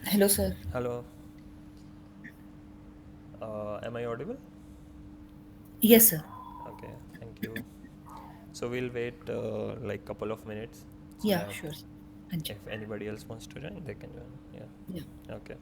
Hello, sir. Hello, am I audible? Yes, sir. Okay, thank you. So we'll wait like couple of minutes so Yeah, that sure, sir. Thank you. if anybody else wants to join, they can join. Yeah. Yeah. Okay.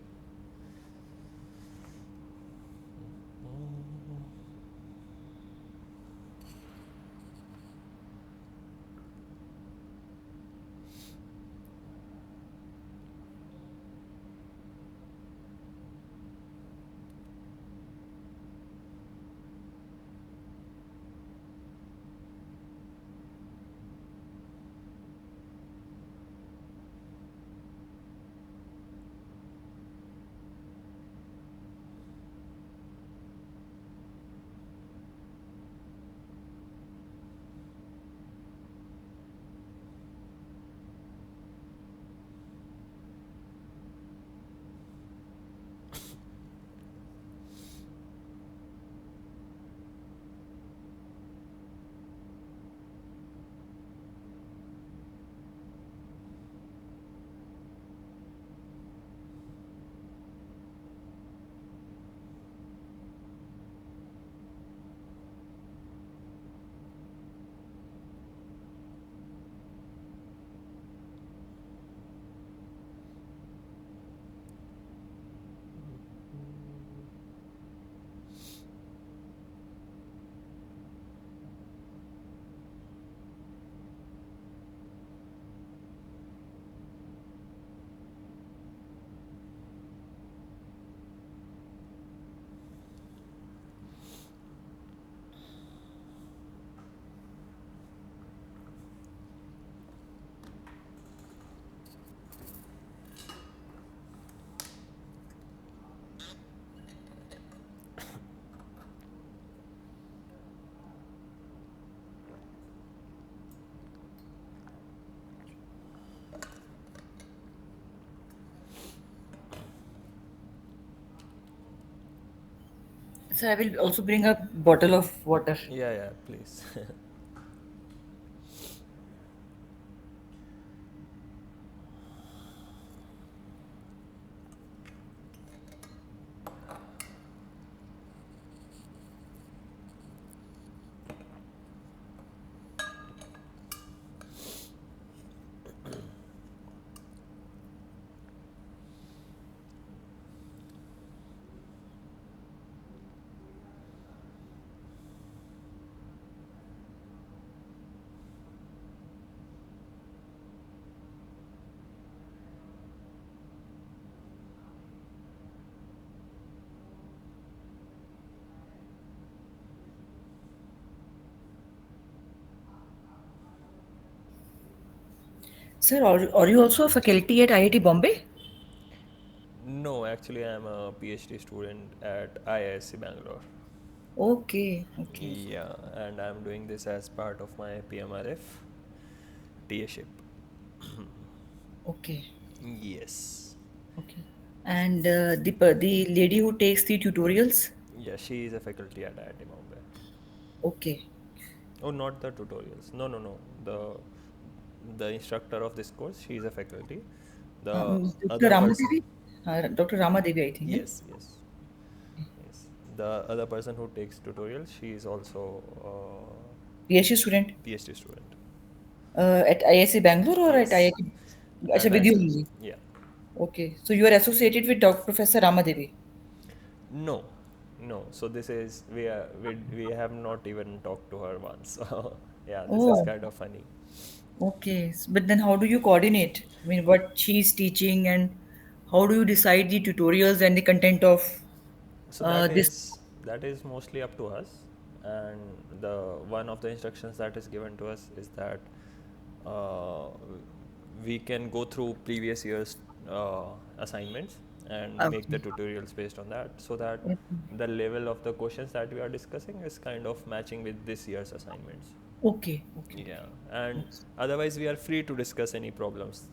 Sir, I will also bring a bottle of water. Yeah, yeah, please. Sir, are you also a faculty at IIT Bombay? No, actually, I'm a PhD student at IISc Bangalore. Okay, okay, Yeah, and I'm doing this as part of my PMRF TA-ship. okay, Yes. okay. And the lady who takes the tutorials? Yeah, she is a faculty at IIT Bombay. Okay. Oh, not the tutorials. No, no, no. The instructor of this course, she is a faculty. The Dr. other person, Ramadevi? Dr. Ramadevi, I think. yes, yes, yes. The other person who takes tutorials, she is also PhD student PhD student. at IISc Bangalore or at Yes, IIT? Acha, at with you IISc. only. Yeah. Okay. So you are associated with Dr. Professor Ramadevi? No, no. So this is we have not even talked to her once. So yeah, this is Oh. kind of funny. Okay, but then how do you coordinate? I mean, what she's teaching and how do you decide the tutorials and the content of So this? that is mostly up to us, and the one of the instructions that is given to us is that uh, we can go through previous years assignments and make the Okay, tutorials based on that, so that the level of the questions that we are discussing is kind of matching with this year's assignments. okay, okay, Yeah, okay, and okay, otherwise we are free to discuss any problems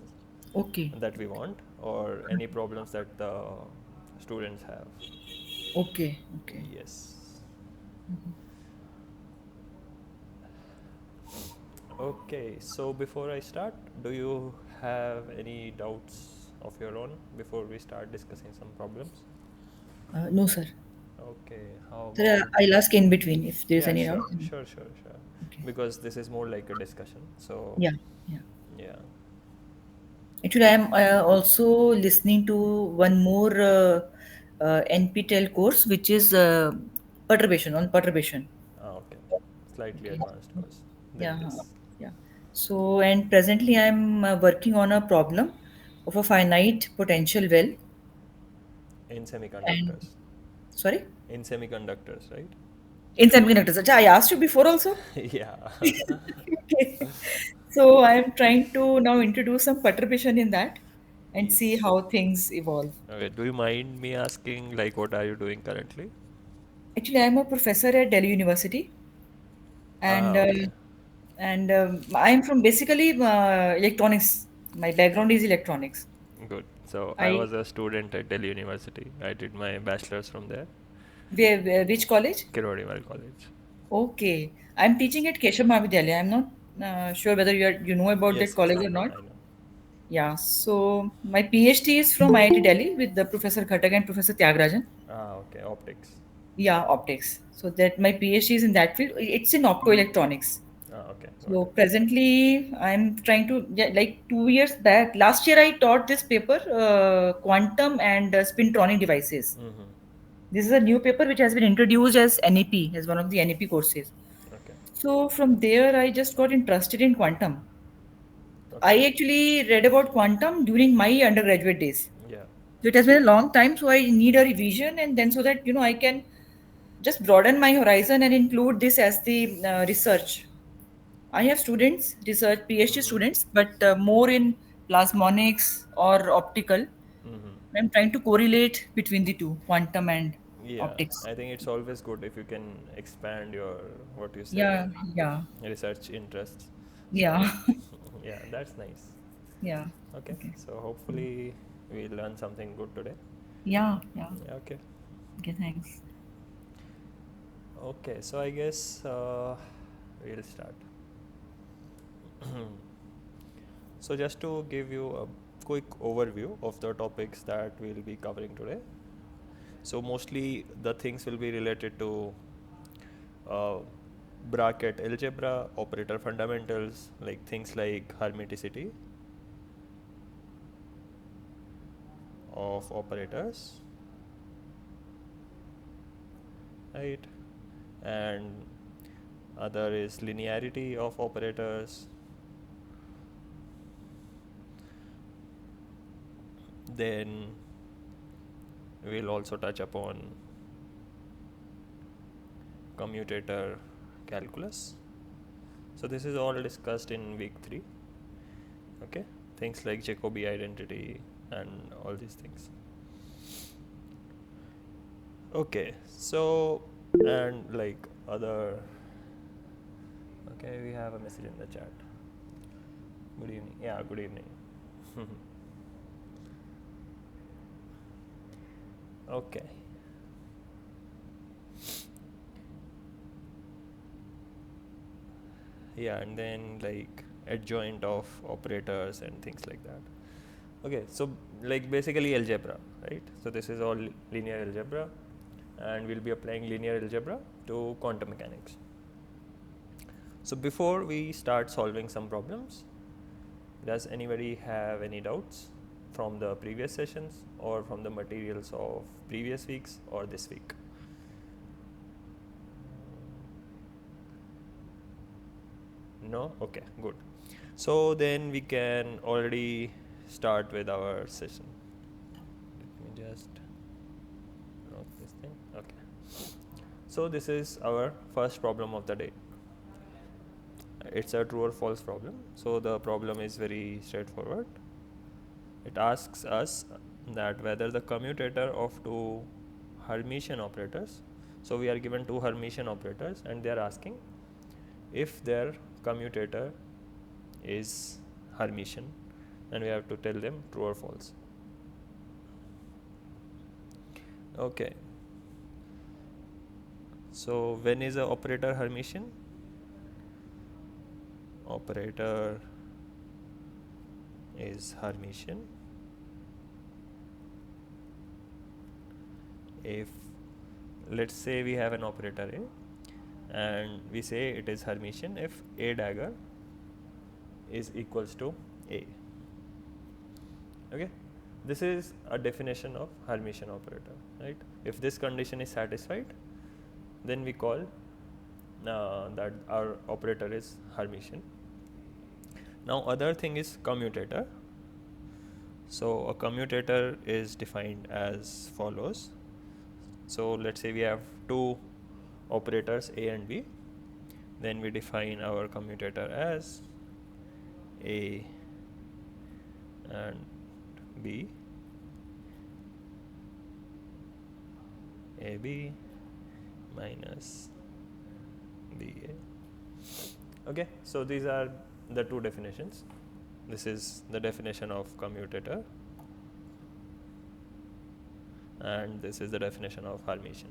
okay, that we want or any problems that the students have. okay, okay. Yes. Okay, so before I start, do you have any doubts of your own before we start discussing some problems? No, sir. Okay, how Sir, about. I'll ask in between if there's Yeah, any doubt. sure, sure, sure, sure. Okay. Because this is more like a discussion. So, Yeah, yeah. yeah. Actually, I'm also listening to one more NPTEL course, which is perturbation on perturbation. Okay. Slightly Okay. advanced course than Yeah, this. yeah. So, and presently I'm working on a problem of a finite potential well. In And semiconductors. sorry, In semiconductors, right? in semiconductors. Acha, I asked you before also. Yeah. Okay. So I'm trying to now introduce some perturbation in that and see Yes. how things evolve. Okay. Do you mind me asking, like, what are you doing currently? Actually, I'm a professor at Delhi University, and Ah, okay. I'm from basically electronics. My background is electronics. Good. So I I was a student at Delhi University. I did my bachelor's from there, which college? Kirodimal College. Okay, I'm teaching at Keshav Mahavidyalaya. I'm not sure whether you know about that Yes, yes, college I or know, not. I know. Yeah, so my PhD is from IIT Delhi with the Professor Khattak and Professor Tyagarajan. Ah, okay, optics. Yeah, optics. So that my PhD is in that field. It's in optoelectronics. Ah, okay, got So it. presently, I'm trying to, yeah, like 2 years back. Last year, I taught this paper, quantum and spintronic devices. Mm-hmm. This is a new paper which has been introduced as NEP, as one of the NEP courses. Okay, So from there, I just got interested in quantum. okay. I actually read about quantum during my undergraduate days. Yeah. So it has been a long time, so I need a revision, and then so that I can just broaden my horizon and include this as the research. I have students, research PhD Mm-hmm. students, but more in plasmonics or optical. Mm-hmm. I'm trying to correlate between the two, quantum and Yeah, optics. I think it's always good if you can expand your, what you say, Yeah, yeah, research interests. So, yeah, yeah, that's nice. yeah. Okay, Okay. so hopefully we learn something good today. Yeah, yeah. Yeah, okay. Okay, thanks. Okay, so I guess we'll start. So, just to give you a quick overview of the topics that we'll be covering today. So, mostly the things will be related to uh, bracket algebra, operator fundamentals, like things like hermeticity of operators, right? And other is linearity of operators. Then we'll also touch upon commutator calculus. So this is all discussed in week 3. Okay, things like Jacobi identity and all these things. Okay, so and like other. Okay, we have a message in the chat. Good evening. Yeah, good evening. Okay. Yeah, and then like adjoint of operators and things like that. Okay, so like basically algebra, right? So this is all linear algebra, and we'll be applying linear algebra to quantum mechanics. So before we start solving some problems, does anybody have any doubts from the previous sessions or from the materials of previous weeks or this week? No? Okay, good. So then we can already start with our session. Let me just note this thing. Okay. So this is our first problem of the day. It's a true or false problem. So the problem is very straightforward. It asks us that whether the commutator of two Hermitian operators, so we are given two Hermitian operators and they are asking if their commutator is Hermitian, and we have to tell them true or false. Okay, so when is a operator Hermitian? Operator is Hermitian if let's say we have an operator A and we say it is Hermitian if A dagger is equals to A. Okay, this is a definition of Hermitian operator, right? If this condition is satisfied, then we call that our operator is Hermitian. Now other thing is commutator. So a commutator is defined as follows. So let's say we have two operators A and B, then we define our commutator as A and B, AB minus BA. Okay, so these are the two definitions. This is the definition of commutator and this is the definition of Hermitian.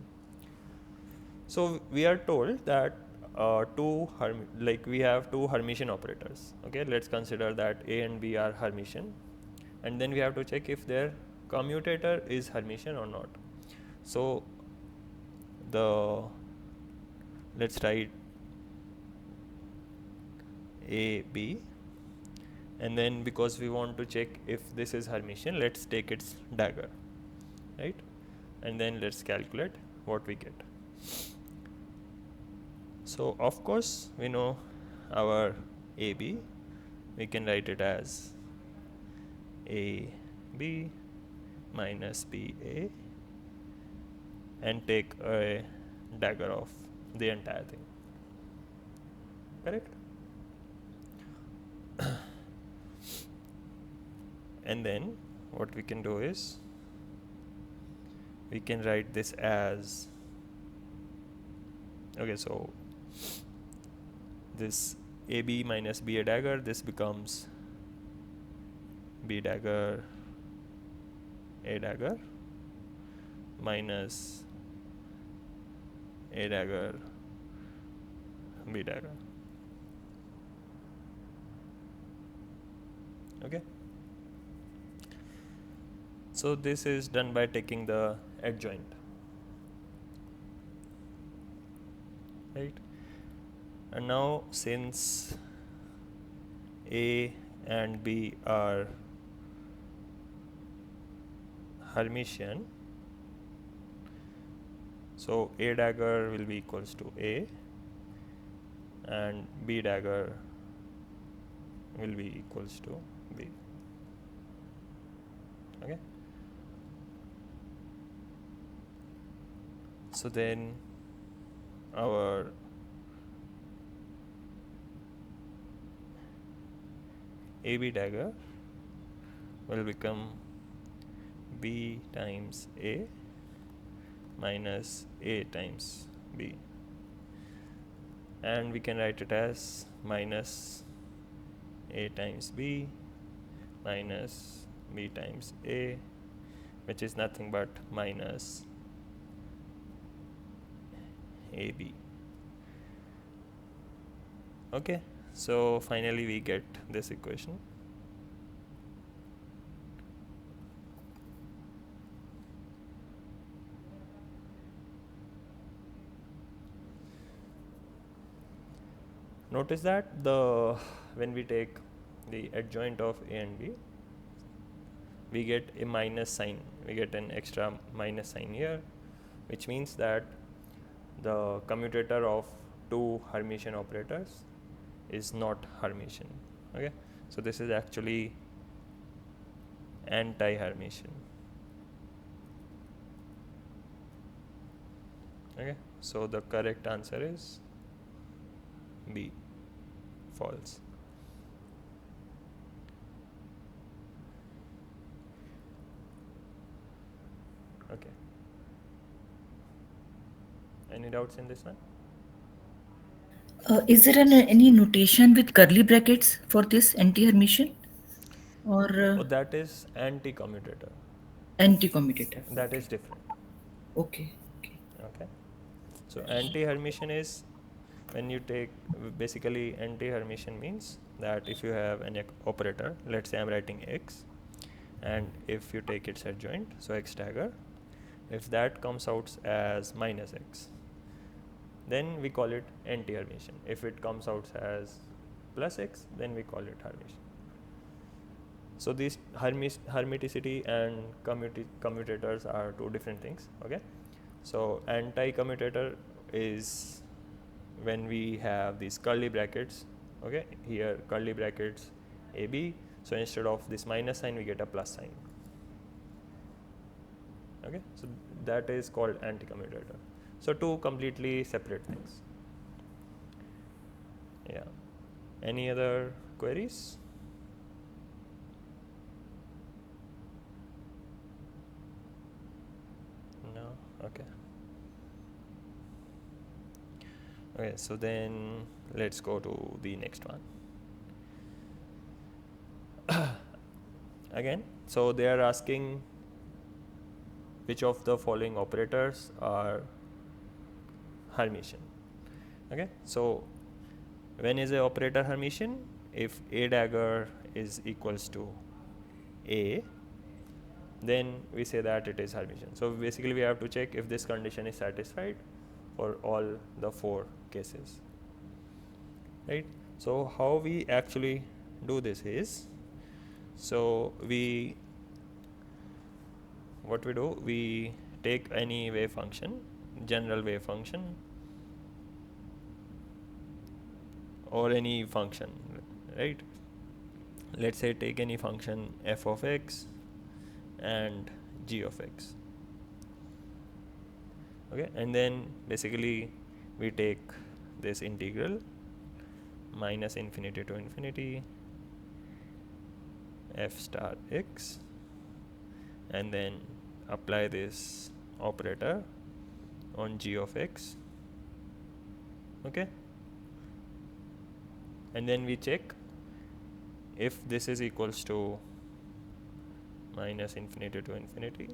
So we are told that we have two Hermitian operators. Okay, let's consider that A and B are Hermitian, and then we have to check if their commutator is Hermitian or not. So let's write A B, and then because we want to check if this is Hermitian, let's take its dagger, right? And then let's calculate what we get. So of course we know our AB, we can write it as AB minus BA and take a dagger of the entire thing, correct? And then what we can do is we can write this as, okay, so this AB minus BA dagger, this becomes B dagger A dagger minus A dagger B dagger. Okay, so this is done by taking the adjoint, right? And now since A and B are Hermitian, so A dagger will be equals to A and B dagger will be equals to B. Okay, so then our AB dagger will become B times A minus A times B, and we can write it as minus A times B minus B times A, which is nothing but minus AB. Okay, so finally we get this equation. Notice that when we take the adjoint of A and B, we get a minus sign, we get an extra minus sign here, which means that the commutator of two Hermitian operators is not Hermitian. Okay, so this is actually anti-Hermitian. Okay, so the correct answer is B, false. Okay, any doubts in this one? Is there any notation with curly brackets for this anti-Hermitian or Oh, that is anti-commutator. anti-commutator? That Okay. is different. Okay. Okay. Okay, so anti-Hermitian is when you take, basically anti-Hermitian means that if you have an operator, let's say I'm writing X, and if you take its adjoint, so X dagger, If that comes out as minus x, then we call it anti-Hermitian. If it comes out as plus x, then we call it Hermitian. So these hermiticity and commutators are two different things. Okay, so anti-commutator is when we have these curly brackets. Okay, here curly brackets AB, so instead of this minus sign we get a plus sign. Okay, so that is called anti-commutator. So two completely separate things. Yeah, any other queries? No. Okay. Okay, so then let's go to the next one. Again, so they are asking which of the following operators are Hermitian. Okay, so when is a operator Hermitian? If A dagger is equals to A, then we say that it is Hermitian. So basically we have to check if this condition is satisfied for all the 4 cases, right? So how we actually do this is, so what we do, we take any wave function, general wave function, or any function, right? Let's say take any function f of x and g of x. Okay, and then basically we take this integral minus infinity to infinity f star x, and then apply this operator on g of x. Okay, and then we check if this is equals to minus infinity to infinity.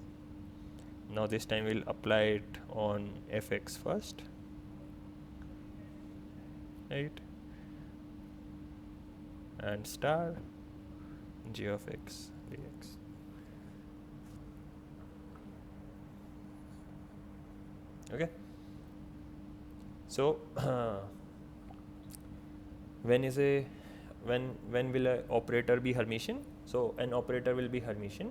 Now this time we'll apply it on fx first, right, and star g of x dx. Okay, so when will a operator be Hermitian? So an operator will be Hermitian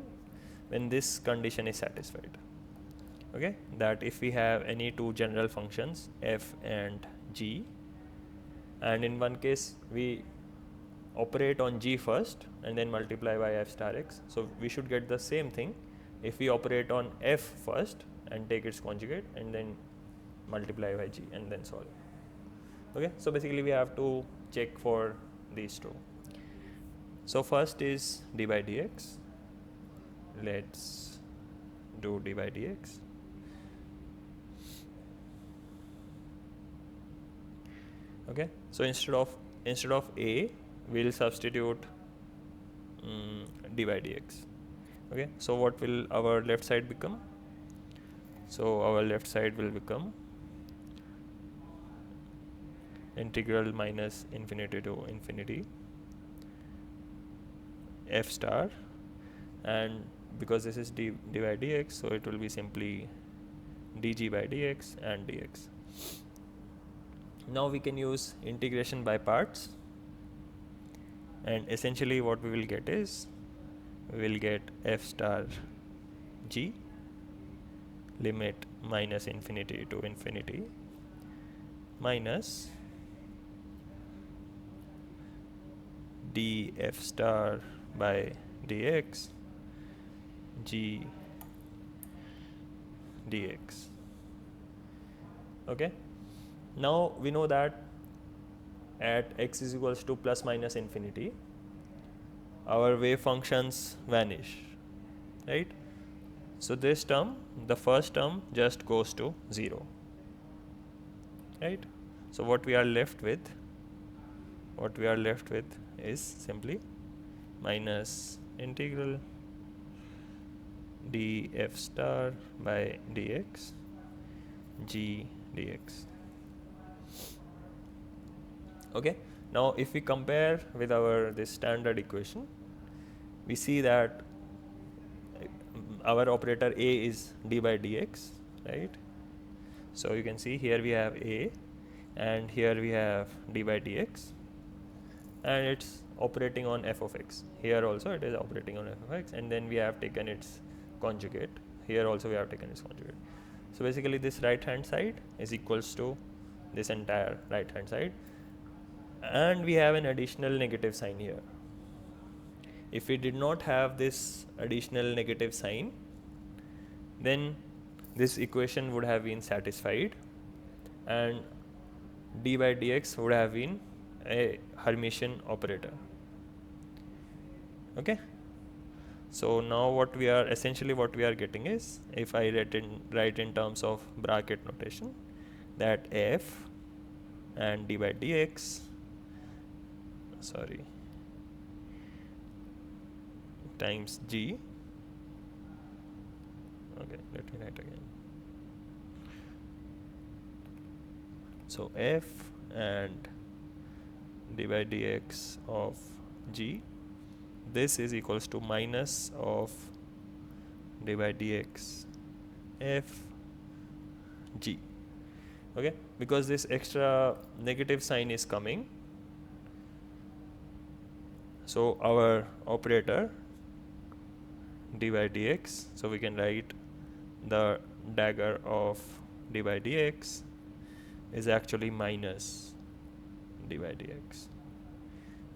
when this condition is satisfied. Okay, that if we have any two general functions f and g, and in one case we operate on g first and then multiply by f star x, so we should get the same thing if we operate on f first and take its conjugate and then multiply by g and then solve. Okay, so basically we have to check for these two. So first is d by dx. Let's do d by dx. Okay, so instead of a, we'll substitute d by dx. Okay, so what will our left side become? So our left side will become integral minus infinity to infinity f star, and because this is d by dx, so it will be simply dg by dx and dx. Now we can use integration by parts, and essentially what we will get is, we will get f star g limit minus infinity to infinity minus df star by dx g dx. Okay, now we know that at x is equals to plus minus infinity, our wave functions vanish, right? So this term, the first term, just goes to 0, right? So what we are left with is simply minus integral df star by dx g dx. Okay, now if we compare with our this standard equation, we see that our operator A is d by dx, right? So you can see here we have A and here we have d by dx, and it's operating on f of x. Here also it is operating on f of x, and then we have taken its conjugate. Here also we have taken its conjugate. So basically this right hand side is equals to this entire right hand side, and we have an additional negative sign here. If we did not have this additional negative sign, then this equation would have been satisfied and d by dx would have been a Hermitian operator. Okay, so now what we are getting is, if I write in terms of bracket notation, that f and d by dx, sorry, times g. Okay, let me write again. So f and d by dx of g, this is equals to minus of d by dx f g. Okay, because this extra negative sign is coming, so our operator d by dx, so we can write the dagger of d by dx is actually minus d by dx.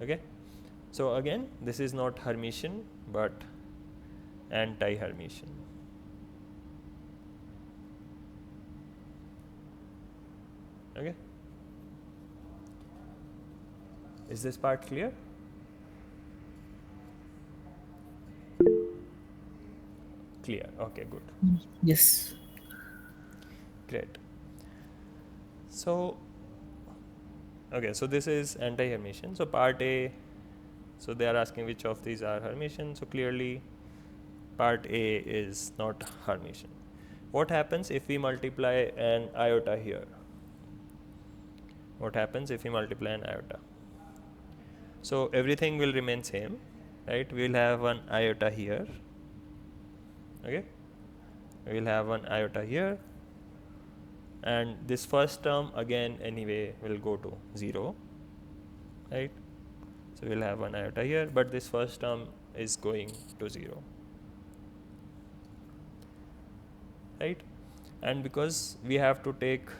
Okay, so again this is not Hermitian but anti-Hermitian. Okay, is this part clear? Clear. Okay, good. Yes. Great. So okay, so this is anti-Hermitian. So part A, so they are asking which of these are Hermitian. So clearly part A is not Hermitian. What happens if we multiply an iota here? What happens if we multiply an iota? So everything will remain same, right? We will have one iota here. Okay, we will have one iota here, and this first term again anyway will go to 0, right? So we will have one iota here, but this first term is going to 0, right? And because we have to take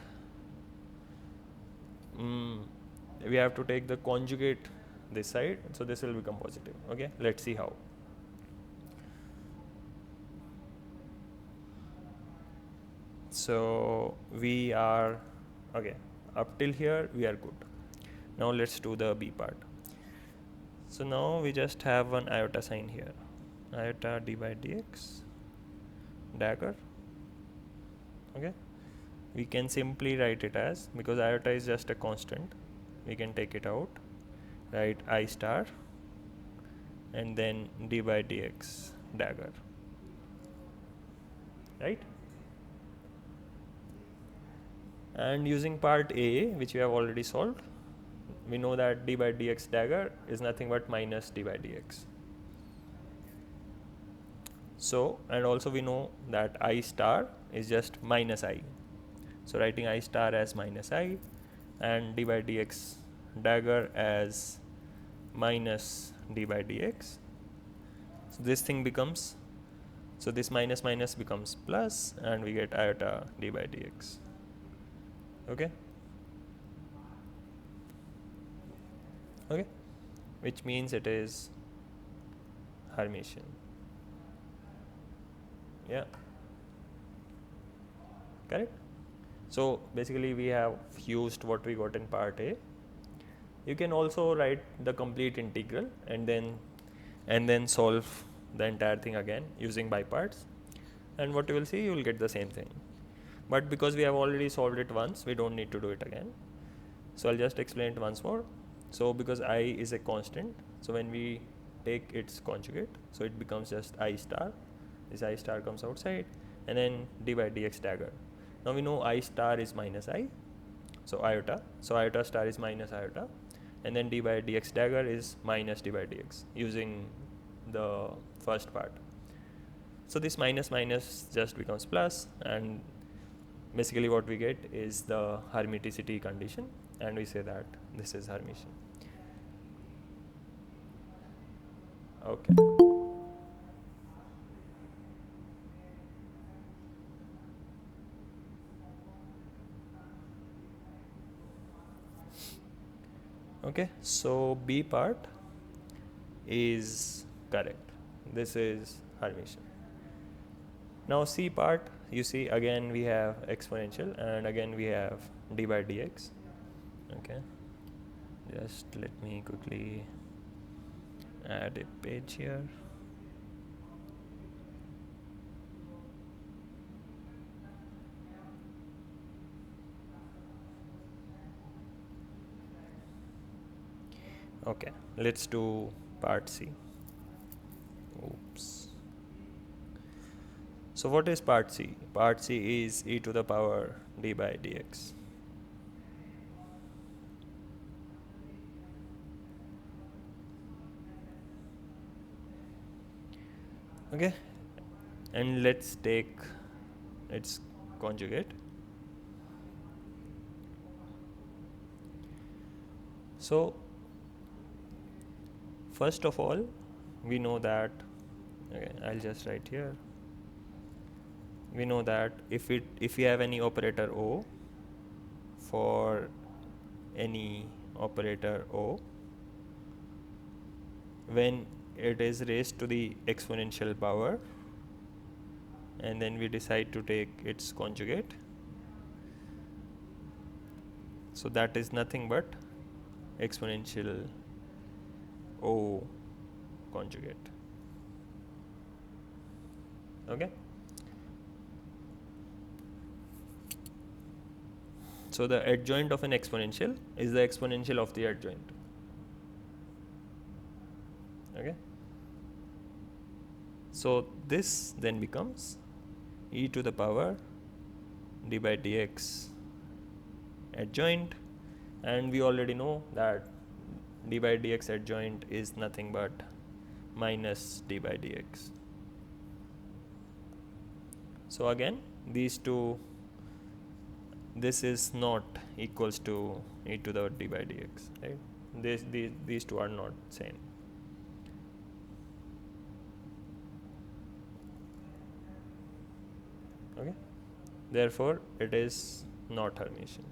the conjugate this side, so this will become positive. Okay, let's see how. So we are okay, up till here we are good. Now let's do the B part. So now we just have one iota sign here, iota d by dx dagger. Okay, we can simply write it as, because iota is just a constant, we can take it out, write I star and then d by dx dagger, right? And using part A, which we have already solved, we know that d by dx dagger is nothing but minus d by dx. So, and also we know that I star is just minus I. So writing I star as minus I and d by dx dagger as minus d by dx. So this thing becomes, so this minus minus becomes plus, and we get iota d by dx. Okay. Okay, which means it is Hermitian. Yeah, correct. So basically we have used what we got in part A. You can also write the complete integral and then solve the entire thing again using by parts, and what you will see, you will get the same thing. But because we have already solved it once, we don't need to do it again. So I'll just explain it once more. So because I is a constant, so when we take its conjugate, so it becomes just I star. This I star comes outside, and then d by dx dagger. Now we know I star is minus I, so iota. So iota star is minus iota, and then d by dx dagger is minus d by dx using the first part. So this minus minus just becomes plus, and basically what we get is the hermiticity condition, and we say that this is Hermitian. Okay. Okay, so B part is correct. This is Hermitian. Now C part, you see again we have exponential and again we have d by dx. Okay, just let me quickly add a page here. Okay, let's do part C. Oops. So what is part C? Part C is e to the power d by dx. Okay, and let's take its conjugate. So first of all, we know that, okay, I'll just write here. We know that if we have any operator O, for any operator O, when it is raised to the exponential power, and then we decide to take its conjugate, so that is nothing but exponential O conjugate. Okay, so the adjoint of an exponential is the exponential of the adjoint. Okay, so this then becomes e to the power d by dx adjoint, and we already know that d by dx adjoint is nothing but minus d by dx. So again, these two, this is not equals to e to the d by dx, right? These two are not same. Okay, therefore it is not Hermitian.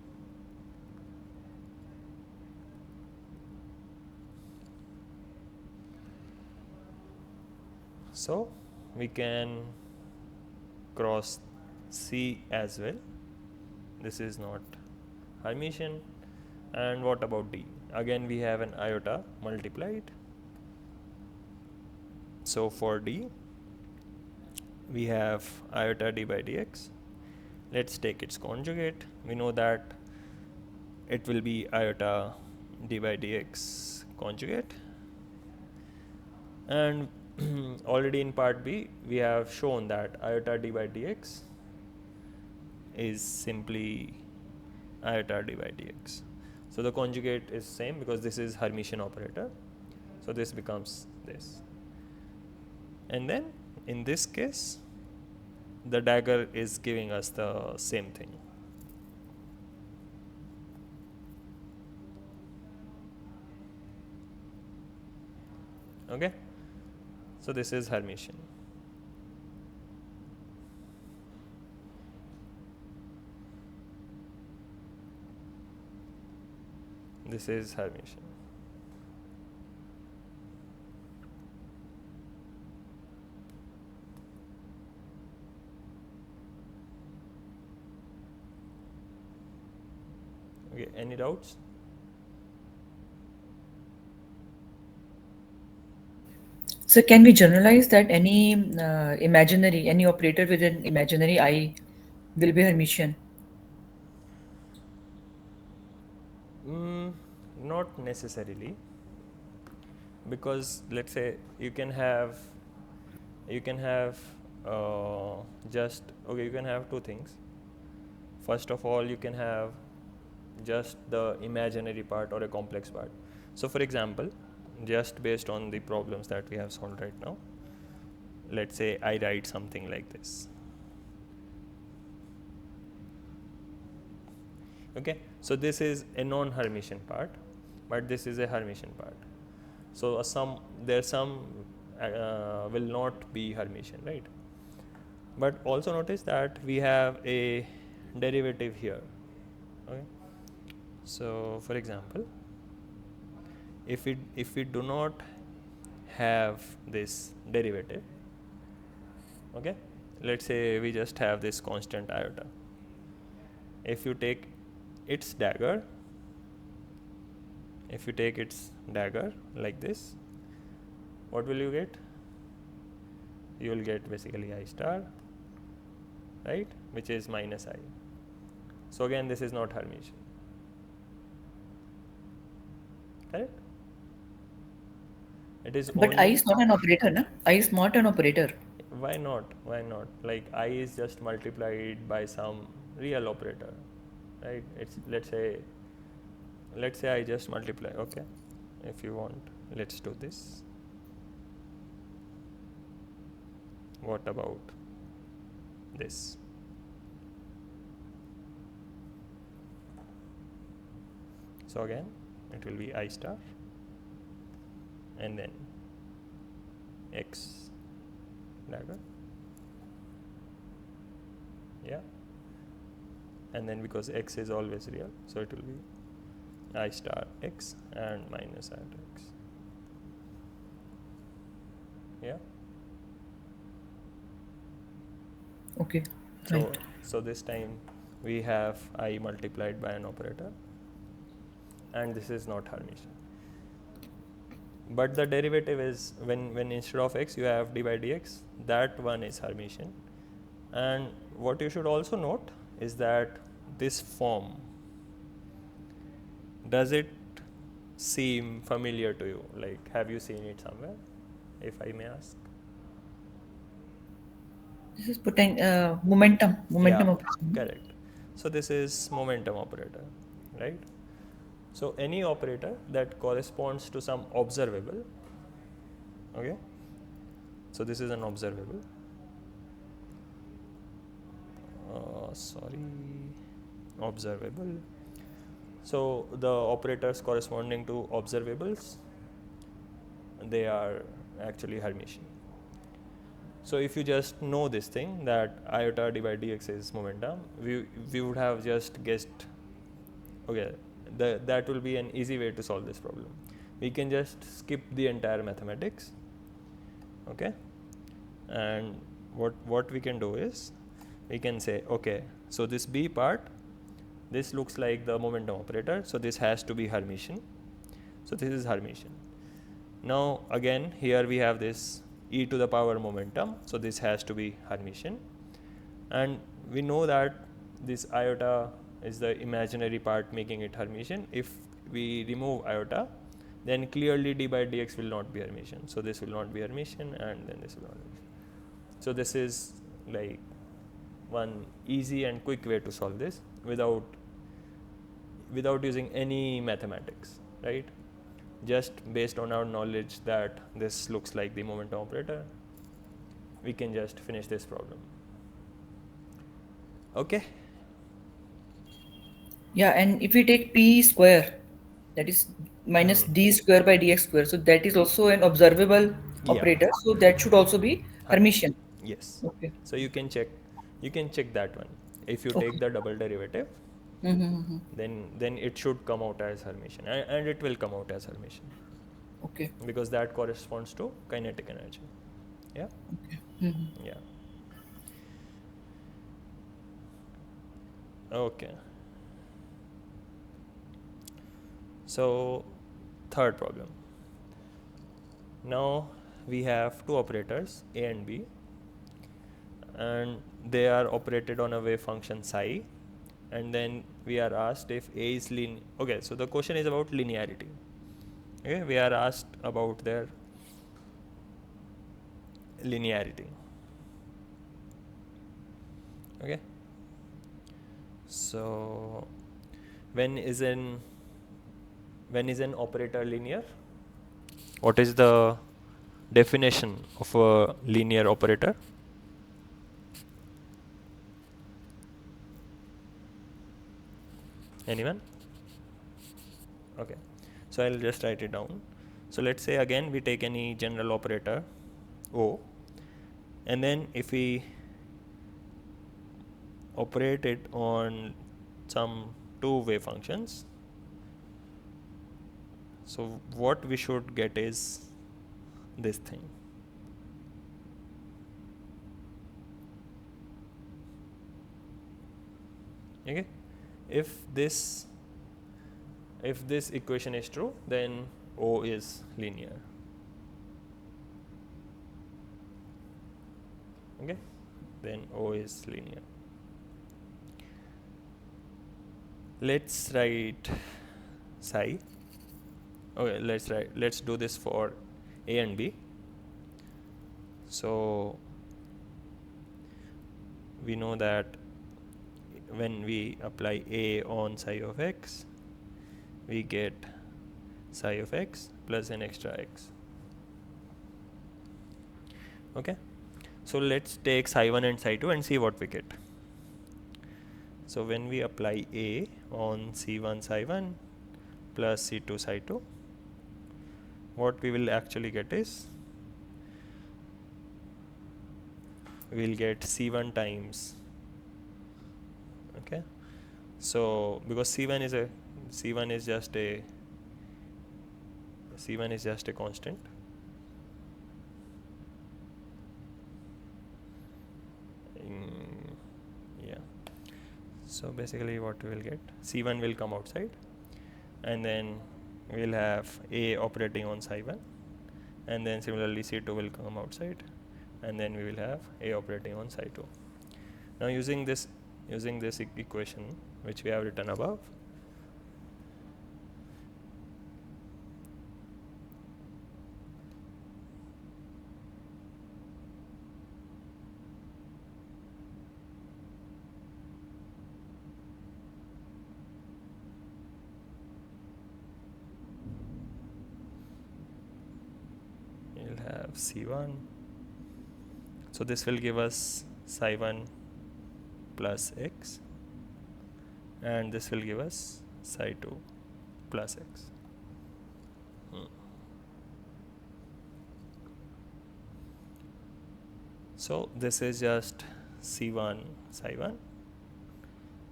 So we can cross C as well. This is not Hermitian. And what about D? Again we have an iota multiplied. So for D we have iota d by dx. Let's take its conjugate. We know that it will be iota d by dx conjugate, and already in part B we have shown that iota d by dx is simply iota d by dx. So the conjugate is same because this is Hermitian operator, so this becomes this. And then in this case the dagger is giving us the same thing. Okay, so this is Hermitian. This is Hermitian. Okay, any doubts? So can we generalize that any any operator with an imaginary I will be Hermitian? Not necessarily, because let's say you can have just, okay, you can have two things. First of all, you can have just the imaginary part or a complex part. So for example, just based on the problems that we have solved right now, let's say I write something like this. Okay, so this is a non-Hermitian part, but this is a Hermitian part. So there's some will not be Hermitian, right? But also notice that we have a derivative here. Okay, so for example, if we do not have this derivative, okay, let's say we just have this constant iota. If you take its dagger, like this, what will you get? You will get basically I star, right, which is minus I. So again, this is not Hermitian, correct? It is But I only, is not an operator, na? I is not an operator. why not? Why not? Like I is just multiplied by some real operator, right? It's let's say I just multiply. Okay, if you want, let's do this. What about this? So again, it will be I star and then X dagger, yeah, and then because X is always real, so it will be I star X and minus iota X, yeah. Okay, So right. so this time we have I multiplied by an operator, and this is not Hermitian. But the derivative is when instead of x you have d by dx, that one is Hermitian. And what you should also note is that this form, does it seem familiar to you? Like, have you seen it somewhere, if I may ask? This is momentum Yeah, operator. correct. So this is momentum operator, right? So any operator that corresponds to some observable, okay? So this is an observable. Sorry, observable. So the operators corresponding to observables, they are actually Hermitian. So if you just know this thing that iota d by dx is momentum, we would have just guessed. Okay, that will be an easy way to solve this problem. We can just skip the entire mathematics. Okay, and what we can do is we can say, okay, so this B part, this looks like the momentum operator, so this has to be Hermitian. So this is Hermitian. Now again, here we have this e to the power momentum, so this has to be Hermitian. And we know that this iota is the imaginary part making it Hermitian. If we remove iota, then clearly d by dx will not be Hermitian. So this will not be Hermitian, and then this will not be Hermitian. So this is like one easy and quick way to solve this without using any mathematics, right? Just based on our knowledge that this looks like the momentum operator, we can just finish this problem. Okay. Yeah, and if we take p square, that is minus d square by dx square, so that is also an observable Yeah. operator. So that should also be Hermitian. Hermitian. Yes. Okay. So you can check that one. If you take Okay. the double derivative, Mm-hmm. then it should come out as Hermitian, and it will come out as Hermitian Okay. because that corresponds to kinetic energy. Yeah. Okay. Mm-hmm. Yeah. Okay. So third problem. Now we have two operators a and b, and they are operated on a wave function psi, and then we are asked if a is linear. Okay, so the question is about linearity. Okay, we are asked about their linearity. Okay, so when is an operator linear? What is the definition of a linear operator? Anyone? Okay, so I'll just write it down. So let's say again we take any general operator O, and then if we operate it on some two wave functions, so what we should get is this thing. Okay, if this equation is true, then O is linear. Okay, then O is linear. Let's write psi. Okay, let's do this for A and B. So we know that when we apply A on psi of x, we get psi of x plus an extra x. Okay, so let's take psi 1 and psi 2 and see what we get. So when we apply A on C1 psi 1 plus C2 psi 2, what we will actually get is, we'll get C1 times, okay, so because C1 is just a constant, yeah, so basically what we will get, C1 will come outside, and then we'll have A operating on psi 1, and then similarly C2 will come outside, and then we will have A operating on psi 2. Now using this equation which we have written above, we'll have C1, so this will give us psi 1 plus x, and this will give us psi 2 plus x. So this is just C1 psi 1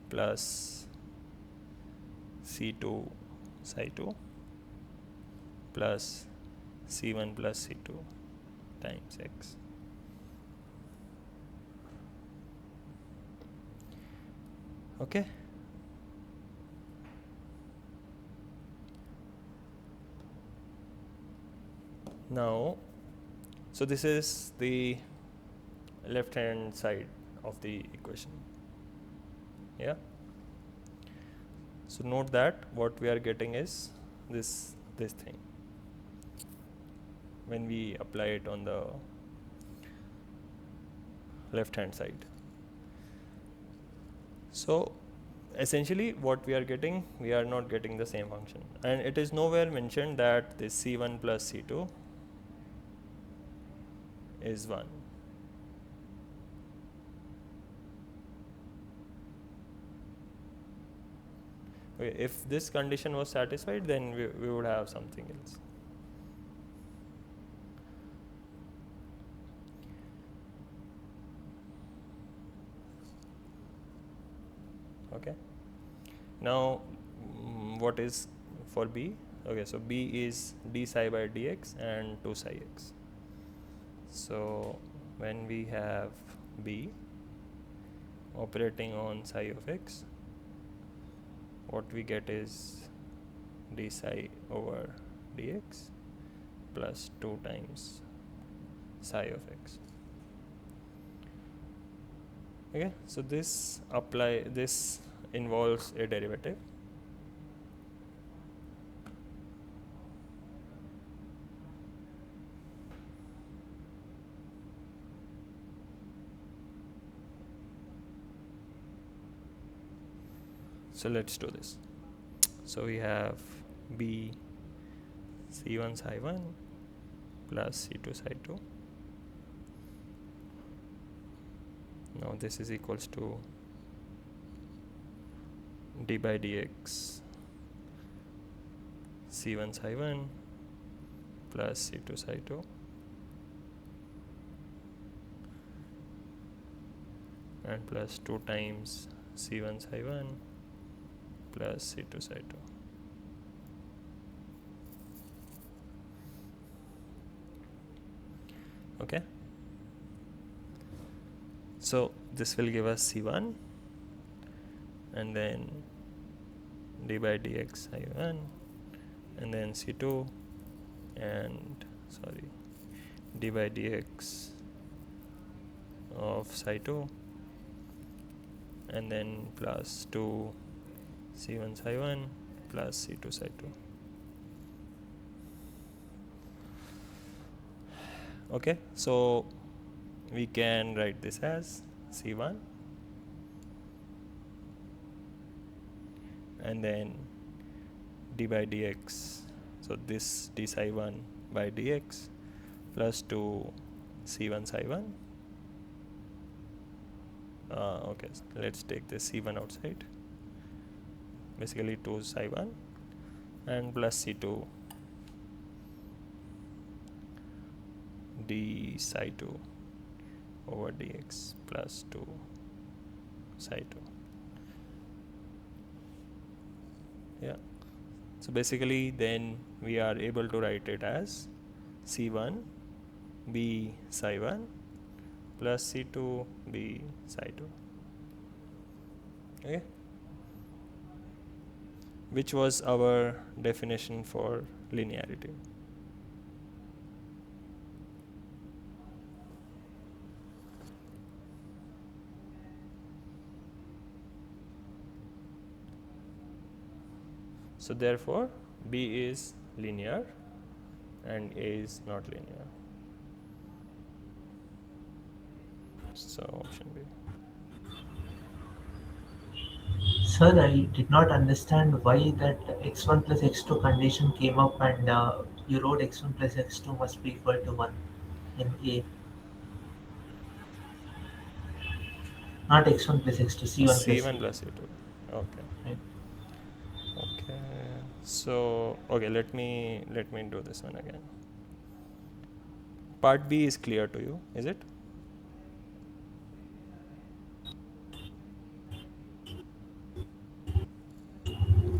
plus C2 psi 2 plus C1 plus C2 times x. Okay. Now, so this is the left hand side of the equation. Yeah. So note that what we are getting is this thing when we apply it on the left hand side. So essentially what we are getting, we are not getting the same function, and it is nowhere mentioned that this C1 plus C2 is 1. Okay, if this condition was satisfied, then we would have something else. Okay. Now, what is for B? Okay, so B is d psi by dx and 2 psi x. So when we have B operating on psi of x, what we get is d psi over dx plus 2 times psi of x. Okay, so this involves a derivative. So let's do this. So we have B C1 psi 1 plus C2 psi 2. Now this is equals to d by dx C1 psi 1 plus C2 psi 2 and plus 2 times C1 psi 1 plus C2 psi 2. Okay, so this will give us C1 and then d by dx I1 and then C2 and sorry d by dx of psi 2 and then plus 2 C1 psi 1 plus C2 psi 2. Okay, so we can write this as C1 and then d by dx, so this d psi 1 by dx plus 2 C1 psi 1. Okay, let's take this C1 outside, basically 2 psi 1 and plus C2 d psi 2 over dx plus 2 psi 2. Yeah, so basically then we are able to write it as C1 b psi 1 plus C2 b psi 2. Okay, which was our definition for linearity. So therefore B is linear and A is not linear. So option B. Sir, I did not understand why that x1 plus x2 condition came up and you wrote x1 plus x2 must be equal to 1 in A. Not x1 plus x2, C1 plus C1 C2. plus C2. Okay. Right? Okay. So okay, let me do this one again. Part B is clear to you, is it?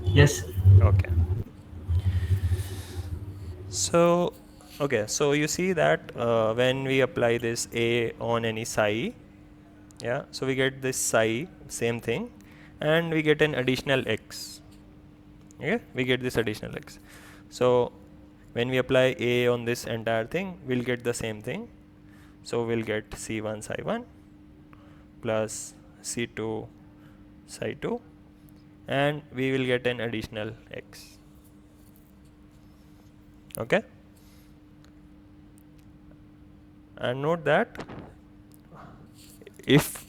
Yes. Okay. So okay, so you see that when we apply this A on any psi, yeah, so we get this psi, same thing, and we get an additional x. Okay, we get this additional x. So when we apply A on this entire thing, we'll get the same thing. So we'll get C1 psi 1 plus C2 psi 2 and we will get an additional x. Okay, and note that if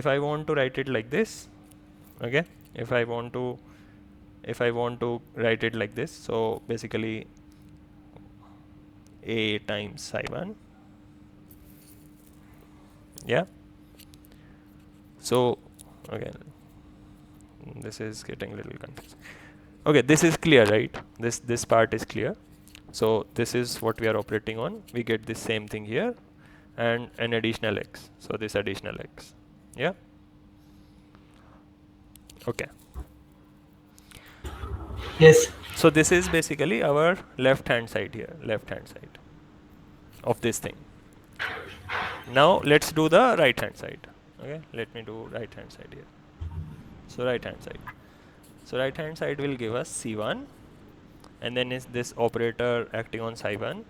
I want to write it like this, okay, if I want to write it like this, so basically A times psi 1, yeah. So okay, this is getting a little confusing. Okay, this is clear, right? This part is clear. So this is what we are operating on. We get this same thing here and an additional x. So this additional x. Yeah. Okay. Yes. So this is basically our left hand side here, left hand side of this thing. Now let's do the right hand side. Okay, let me do right hand side here. So right hand side. So right hand side will give us C1 and then is this operator acting on psi 1.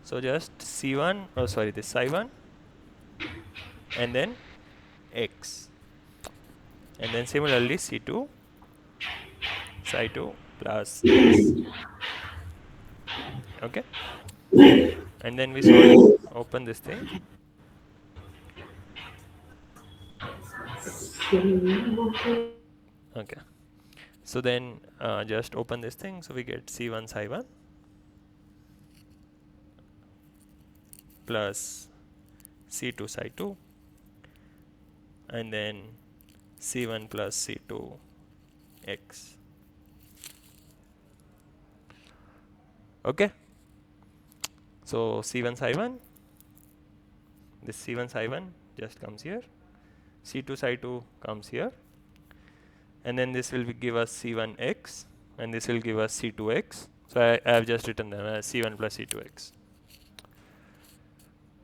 So just C1, oh sorry, this psi 1 and then x. And then similarly C2 psi 2 plus x. Okay. And then we solve, open this thing. Okay. So then just open this thing. So we get C1 psi 1 plus C2 psi 2, and then C1 plus C2 x. Okay, so C1 psi 1, this C1 psi 1 just comes here, C2 psi 2 comes here, and then this will give us C1x, and this will give us C2x. So I have just written them as C1 plus C2x.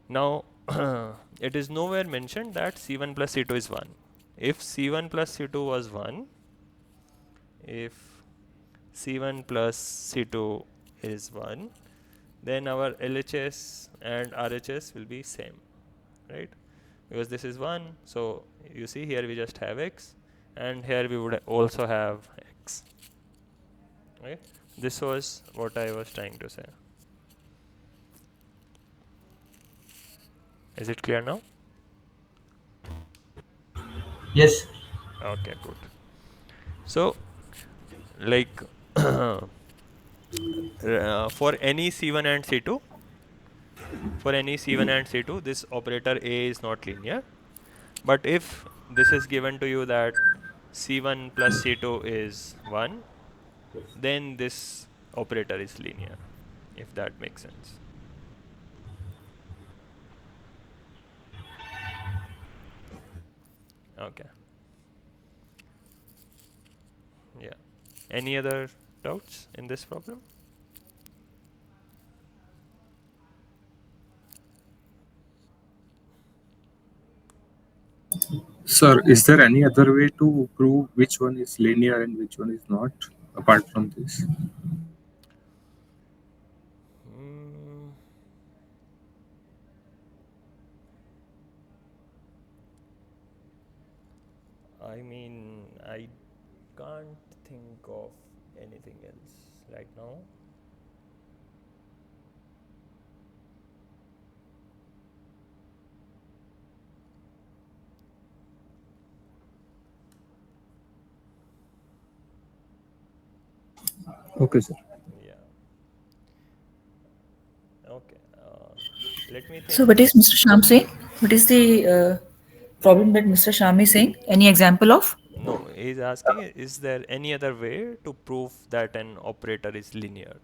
Now it is nowhere mentioned that C1 plus C2 is 1. If C1 plus C2 was 1, if C1 plus C2 is 1, then our LHS and RHS will be same, right? Because this is 1, so you see here we just have x, and here we would also have x. Okay, this was what I was trying to say. Is it clear now? Yes. Okay, good. So like for any C1 and C2, this operator A is not linear. But if this is given to you that C1 plus C2 is 1, then this operator is linear, if that makes sense. Okay. Yeah. Any other doubts in this problem? Sir, is there any other way to prove which one is linear and which one is not, apart from this? Mm, I mean, I can't think of anything else right now. Okay, sir. Yeah. Okay. Let me So, think. what is Mr. Sham saying? What is the problem that Mr. Sham is saying? Any example of? No, he's asking, is there any other way to prove that an operator is linear?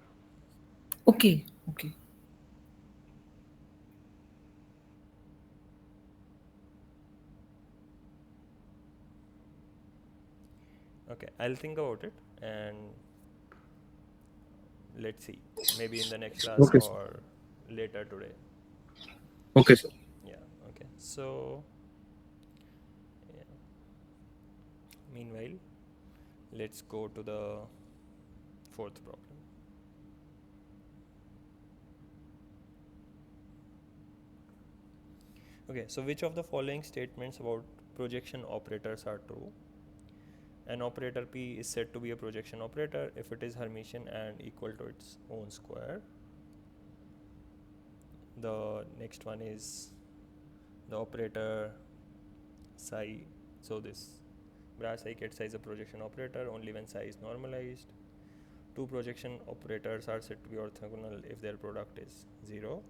Okay, okay. Okay, I'll think about it, and let's see. Maybe in the next class Okay, sir. or later today. Okay, sir. Yeah, okay. So, yeah. Meanwhile, let's go to the fourth problem. Okay, so which of the following statements about projection operators are true? An operator P is said to be a projection operator if it is Hermitian and equal to its own square. The next one is the operator psi. So this brass psi ket psi is a projection operator only when psi is normalized. Two projection operators are said to be orthogonal if their product is 0.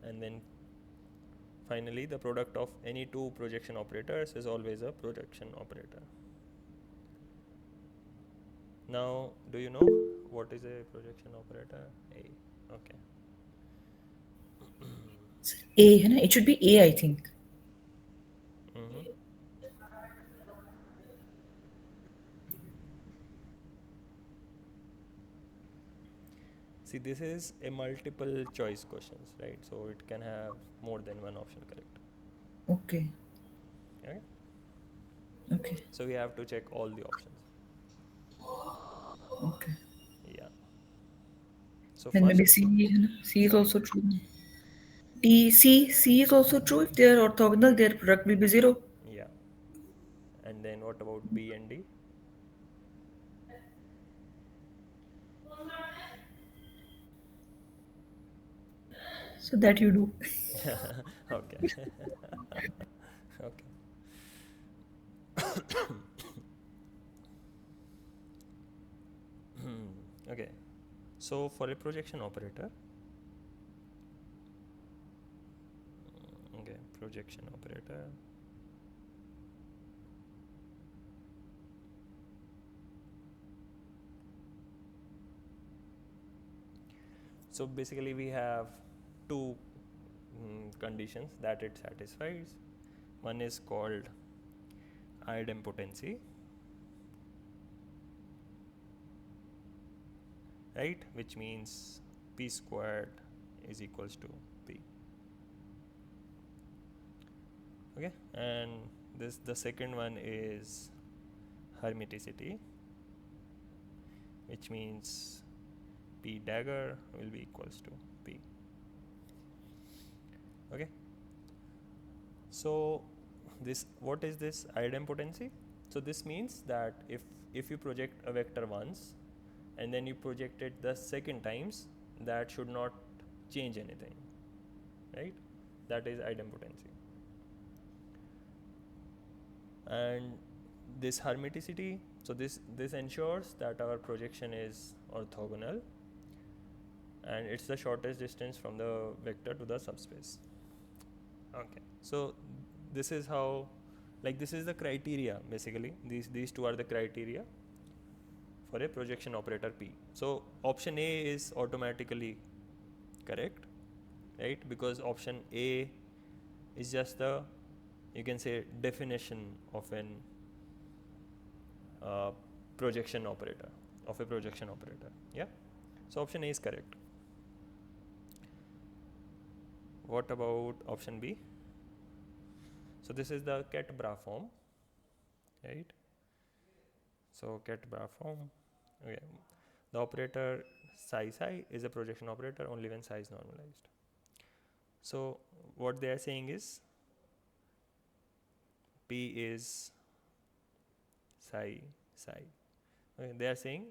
And then finally, the product of any two projection operators is always a projection operator. Now, do you know what is a projection operator? A. Okay. A, है ना? It should be A, I think. Mm-hmm. See, this is a multiple choice questions, right? So it can have more than one option correct. Okay, Right? okay, So we have to check all the options. okay. Yeah. So Then maybe first, C, है ना? C is also true. C is also true. If they are orthogonal, their product will be 0. yeah. And then what about B and D? So that you do. Okay. Okay. Okay. So for a projection operator, projection operator. So basically we have two conditions that it satisfies. One is called idempotency, right, which means p squared is equals to p. Okay, and this the second one is hermiticity, which means p dagger will be equals to p. Okay, so this, what is this idempotency? So this means that if you project a vector once and then you project it the second times, that should not change anything, right? That is idempotency. And this hermiticity, so this ensures that our projection is orthogonal and it's the shortest distance from the vector to the subspace. Okay, so this is how, like, this is the criteria basically. These two are the criteria for a projection operator P. So option A is automatically correct, right? Because option A is just the, you can say, definition of an uh, projection operator, of a projection operator. Yeah, so option A is correct. What about option B? So this is the Ket-Bra form, right? So Ket-Bra form, okay. The operator psi is a projection operator only when psi is normalized. So what they are saying is P is psi. Okay, they are saying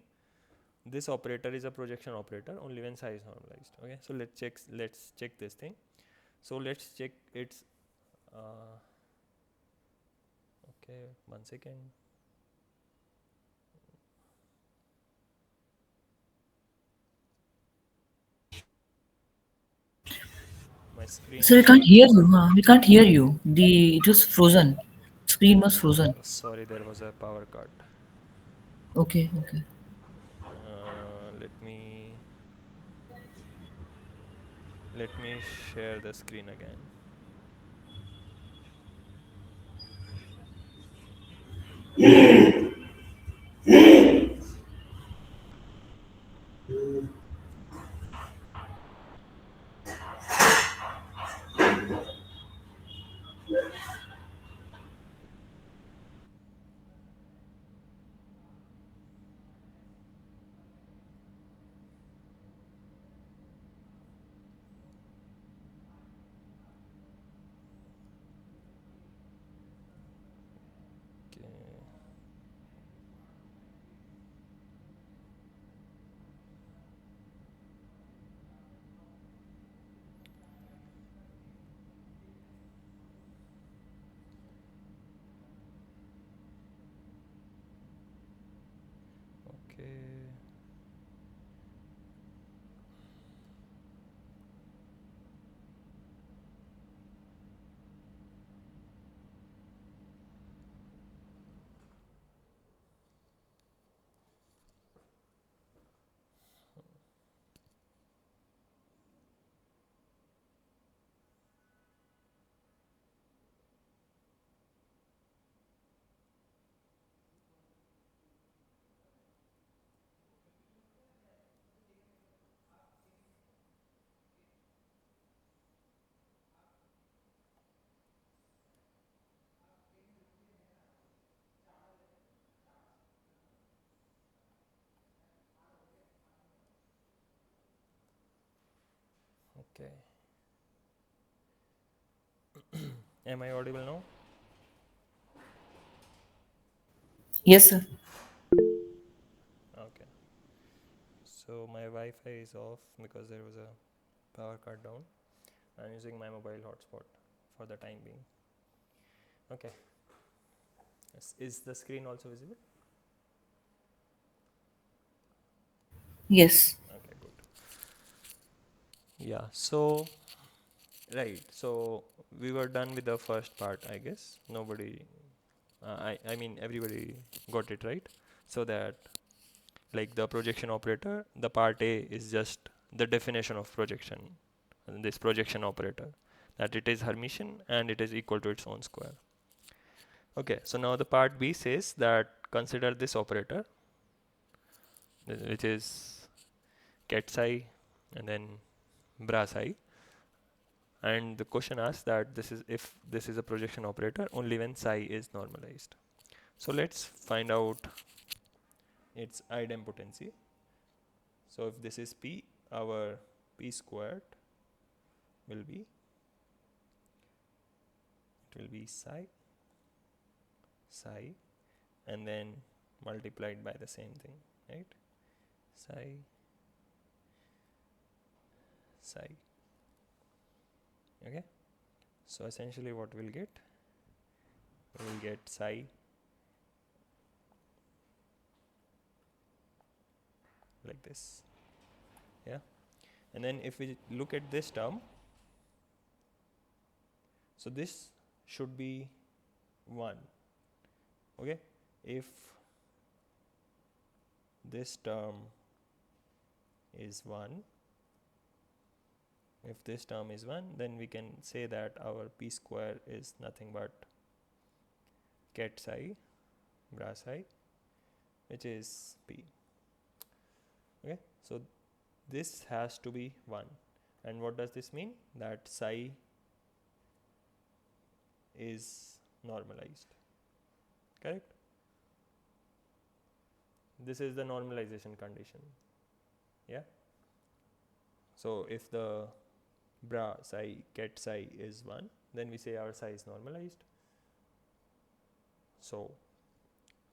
this operator is a projection operator only when psi is normalized. Okay, so let's check this thing. So let's check its okay, 1 second. My screen So we is can't hear you. Huh? We can't hear you. The it was frozen. Screen was frozen. sorry, there was a power cut. Okay, okay. Let me share the screen again. Okay. Okay. Okay. Am I audible now? Yes, sir. Okay. So my Wi-Fi is off because there was a power cut down. I'm using my mobile hotspot for the time being. Okay. Is the screen also visible? Yes. Okay, good. Yeah. So right. So we were done with the first part, I guess. Nobody, I mean, everybody got it right. So that, like the projection operator, the part A is just the definition of projection, this projection operator, that it is Hermitian and it is equal to its own square. Okay, so now the part B says that consider this operator, which is ket psi and then bra psi, and the question asks that this is if this is a projection operator only when psi is normalized. So let's find out its idempotency. So if this is P, our P squared will be, it will be psi and then multiplied by the same thing, right? Psi. Okay, so essentially what we'll get psi like this. Yeah, and then if we look at this term, so this should be 1. Okay, if this term is 1, if this term is 1, then we can say that our P square is nothing but ket psi bra psi, which is P. Okay, so this has to be 1. And what does this mean? That psi is normalized, correct? This is the normalization condition. Yeah, so if the bra psi ket psi is 1, then we say our psi is normalized. So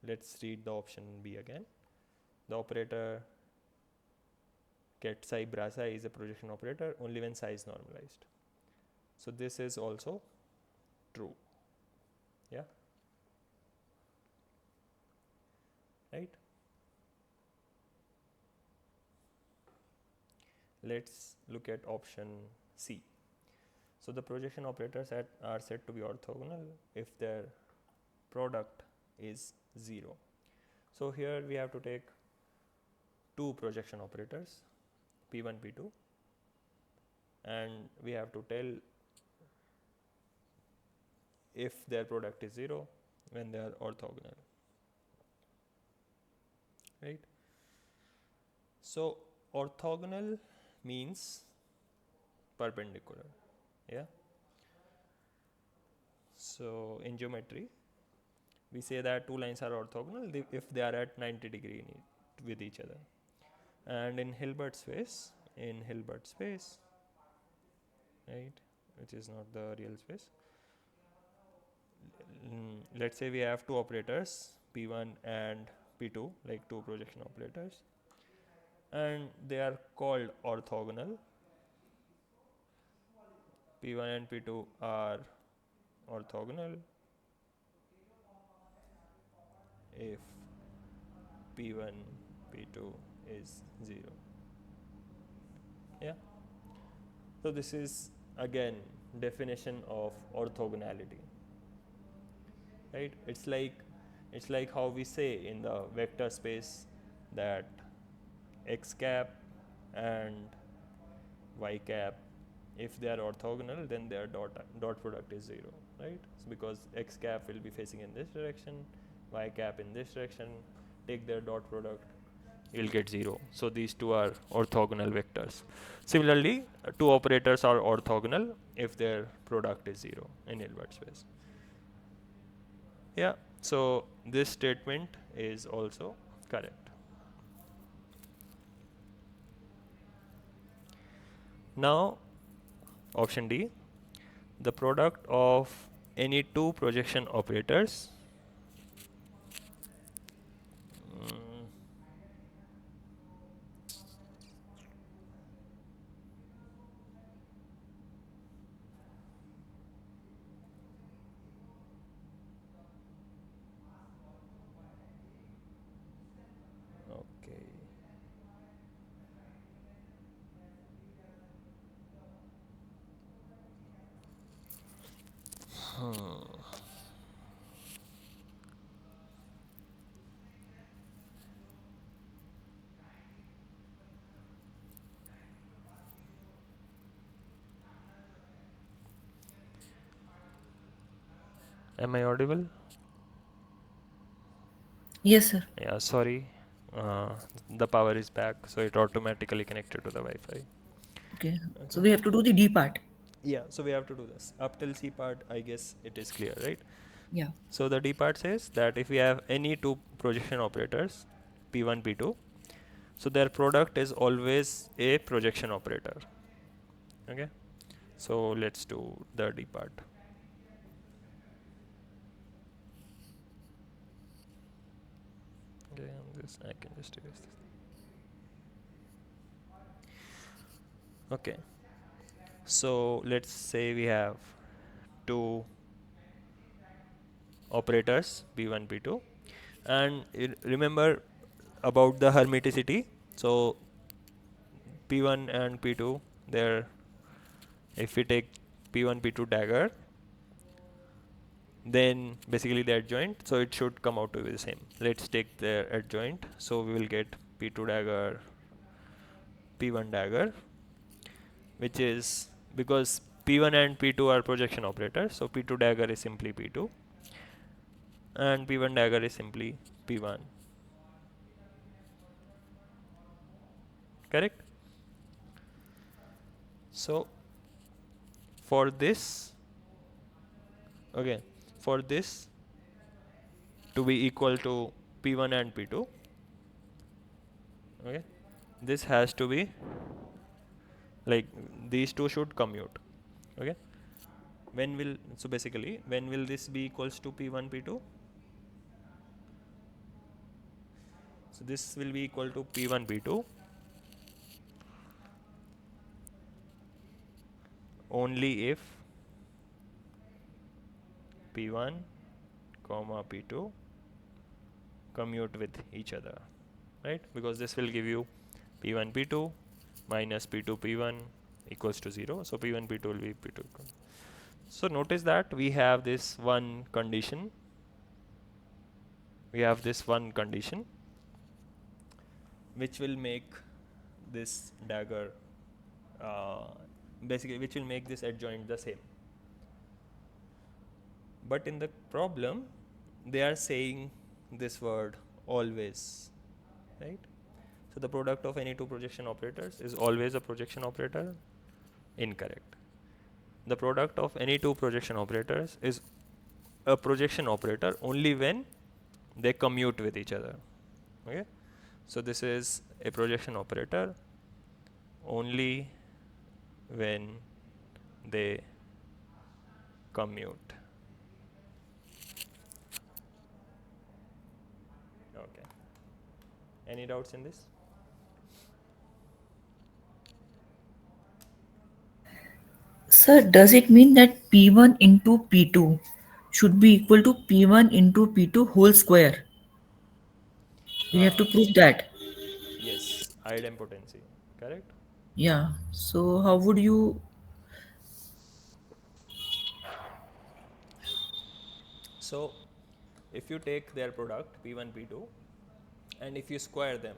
let's read the option B again. The operator ket psi bra psi is a projection operator only when psi is normalized. So this is also true. Yeah, right. Let's look at option C. So the projection operators are said to be orthogonal if their product is 0. So here we have to take two projection operators, P1, P2, and we have to tell if their product is 0 when they are orthogonal, right? So orthogonal means perpendicular. Yeah, so in geometry we say that two lines are orthogonal if they are at 90 degree with each other. And in Hilbert space, right, which is not the real space, let's say we have two operators P1 and P2, like two projection operators, and they are called orthogonal. P1 and P2 are orthogonal if P1 P2 is 0. Yeah, so this is again definition of orthogonality, right? It's like how we say in the vector space that x cap and y cap, if they are orthogonal, then their dot product is 0, right? So because x cap will be facing in this direction, y cap in this direction, take their dot product, you'll get 0. So these two are orthogonal vectors. Similarly, two operators are orthogonal if their product is 0 in Hilbert space. Yeah, so this statement is also correct. Now, option D, the product of any two projection operators okay. Am I audible? Yes, sir. Yeah, sorry. Uh, the power is back, so it automatically connected to the Wi-Fi. Okay. So Okay. we have to do the D part. Yeah, so we have to do this. Up till C part, I guess it is clear, right? Yeah. So the D part says that if we have any two projection operators, P1, P2, so their product is always a projection operator. Okay. So let's do the D part. Okay, I can just erase this. Okay. So let's say we have two operators P1, P2, and remember about the hermeticity. So P1 and P2, there, if we take P1, P2 dagger, then basically the adjoint, so it should come out to be the same. Let's take the adjoint, so we will get P2 dagger, P1 dagger, which is because P1 and P2 are projection operators, so P2 dagger is simply P2 and P1 dagger is simply P1. Correct? So for this, okay, for this to be equal to P1 and P2, okay, this has to be like these two should commute. Okay, when will, so basically when will this be equals to P1, P2? So this will be equal to P1, P2 only if P1 comma P2 commute with each other, right? Because this will give you P1 P2 minus P2 P1 equals to 0. So P1 P2 will be P2. So notice that we have this one condition. We have this one condition which will make this dagger uh, basically which will make this adjoint the same. But in the problem they are saying this word always, right? So the product of any two projection operators is always a projection operator. Incorrect. The product of any two projection operators is a projection operator only when they commute with each other. Okay, so this is a projection operator only when they commute. Okay, any doubts in this? Sir, does it mean that P1 into P2 should be equal to P1 into P2 whole square? We have to prove that. Yes, idempotency, correct. Yeah. So how would you? So if you take their product P1 P2 and if you square them,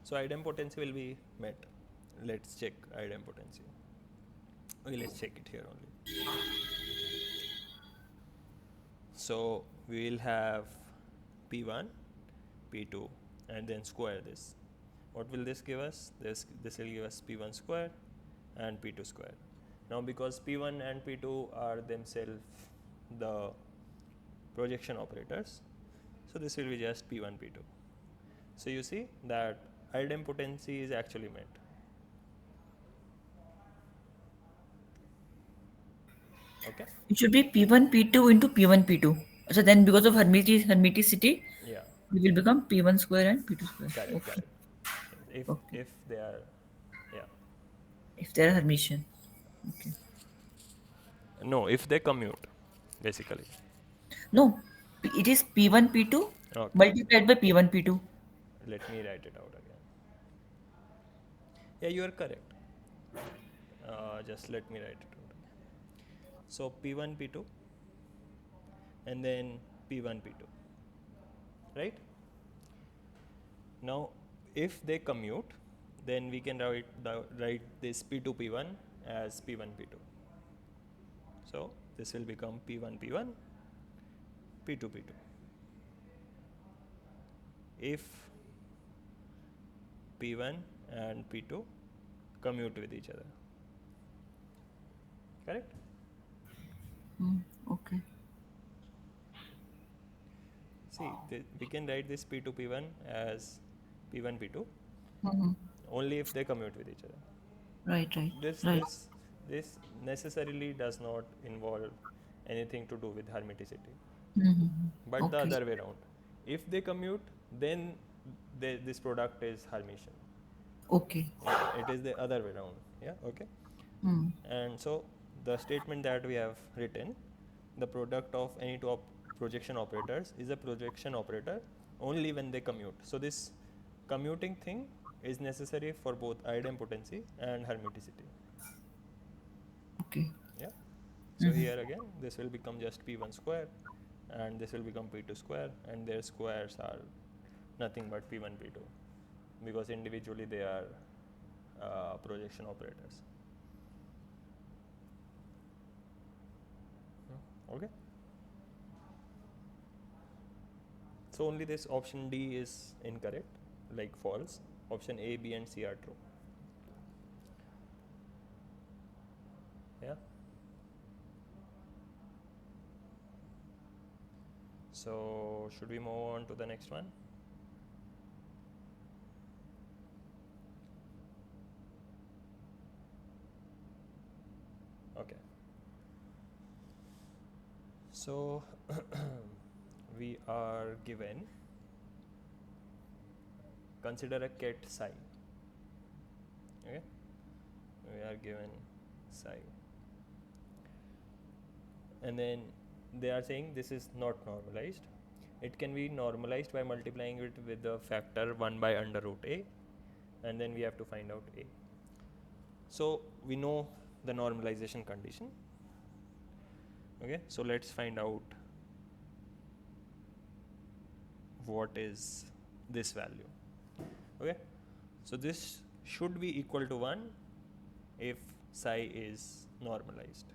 so idempotency will be met. Let's check idempotency. Okay, let's check it here only. So we will have P1, P2 and then square this. What will this give us? This will give us P1 square and P2 square. Now because P1 and P2 are themselves the projection operators, so this will be just P1, P2. So you see that idempotency is actually met. Okay? It should be P1 P2 into P1 P2. So then, because of hermeticity, Yeah, it will become P1 square and P2 square. correct, Okay. correct. If Okay. if they are, yeah, If there are Hermitian. Okay. no, if they commute, basically. No, it is P1 P2 Okay, multiplied by P1 P2. let me write it out again. Yeah, you are correct. Just let me write it out. So P1 P2 and then P1, P2, right? Now, if they commute, then we can write this P2, P1 as P1, P2. So this will become P1, P1, P2, P2. If P1 and P2 commute with each other, correct? Okay. See, we can write this P2, P1 as P1, P2 Mm-hmm. only if they commute with each other. Right, right, This right. this this necessarily does not involve anything to do with hermeticity, Mm-hmm. but the Okay, other way around. If they commute, then this product is Hermitian. okay. Yeah, it is the other way around. Yeah, okay. Mm. And so the statement that we have written, the product of any two projection operators is a projection operator only when they commute. So this commuting thing is necessary for both idempotency and hermeticity. Okay. Yeah. So here again, this will become just P1 square, and this will become P2 square, and their squares are nothing but P1, P2, because individually they are projection operators. Okay. So only this option D is incorrect, like false. Option A, B, and C are true. Yeah. So should we move on to the next one? Okay. So we are given, consider a ket psi. Okay. We are given psi. And then they are saying this is not normalized. It can be normalized by multiplying it with the factor 1 by under root a, and then we have to find out a. So we know the normalization condition. Okay, so let's find out what is this value. Okay, so this should be equal to 1 if psi is normalized.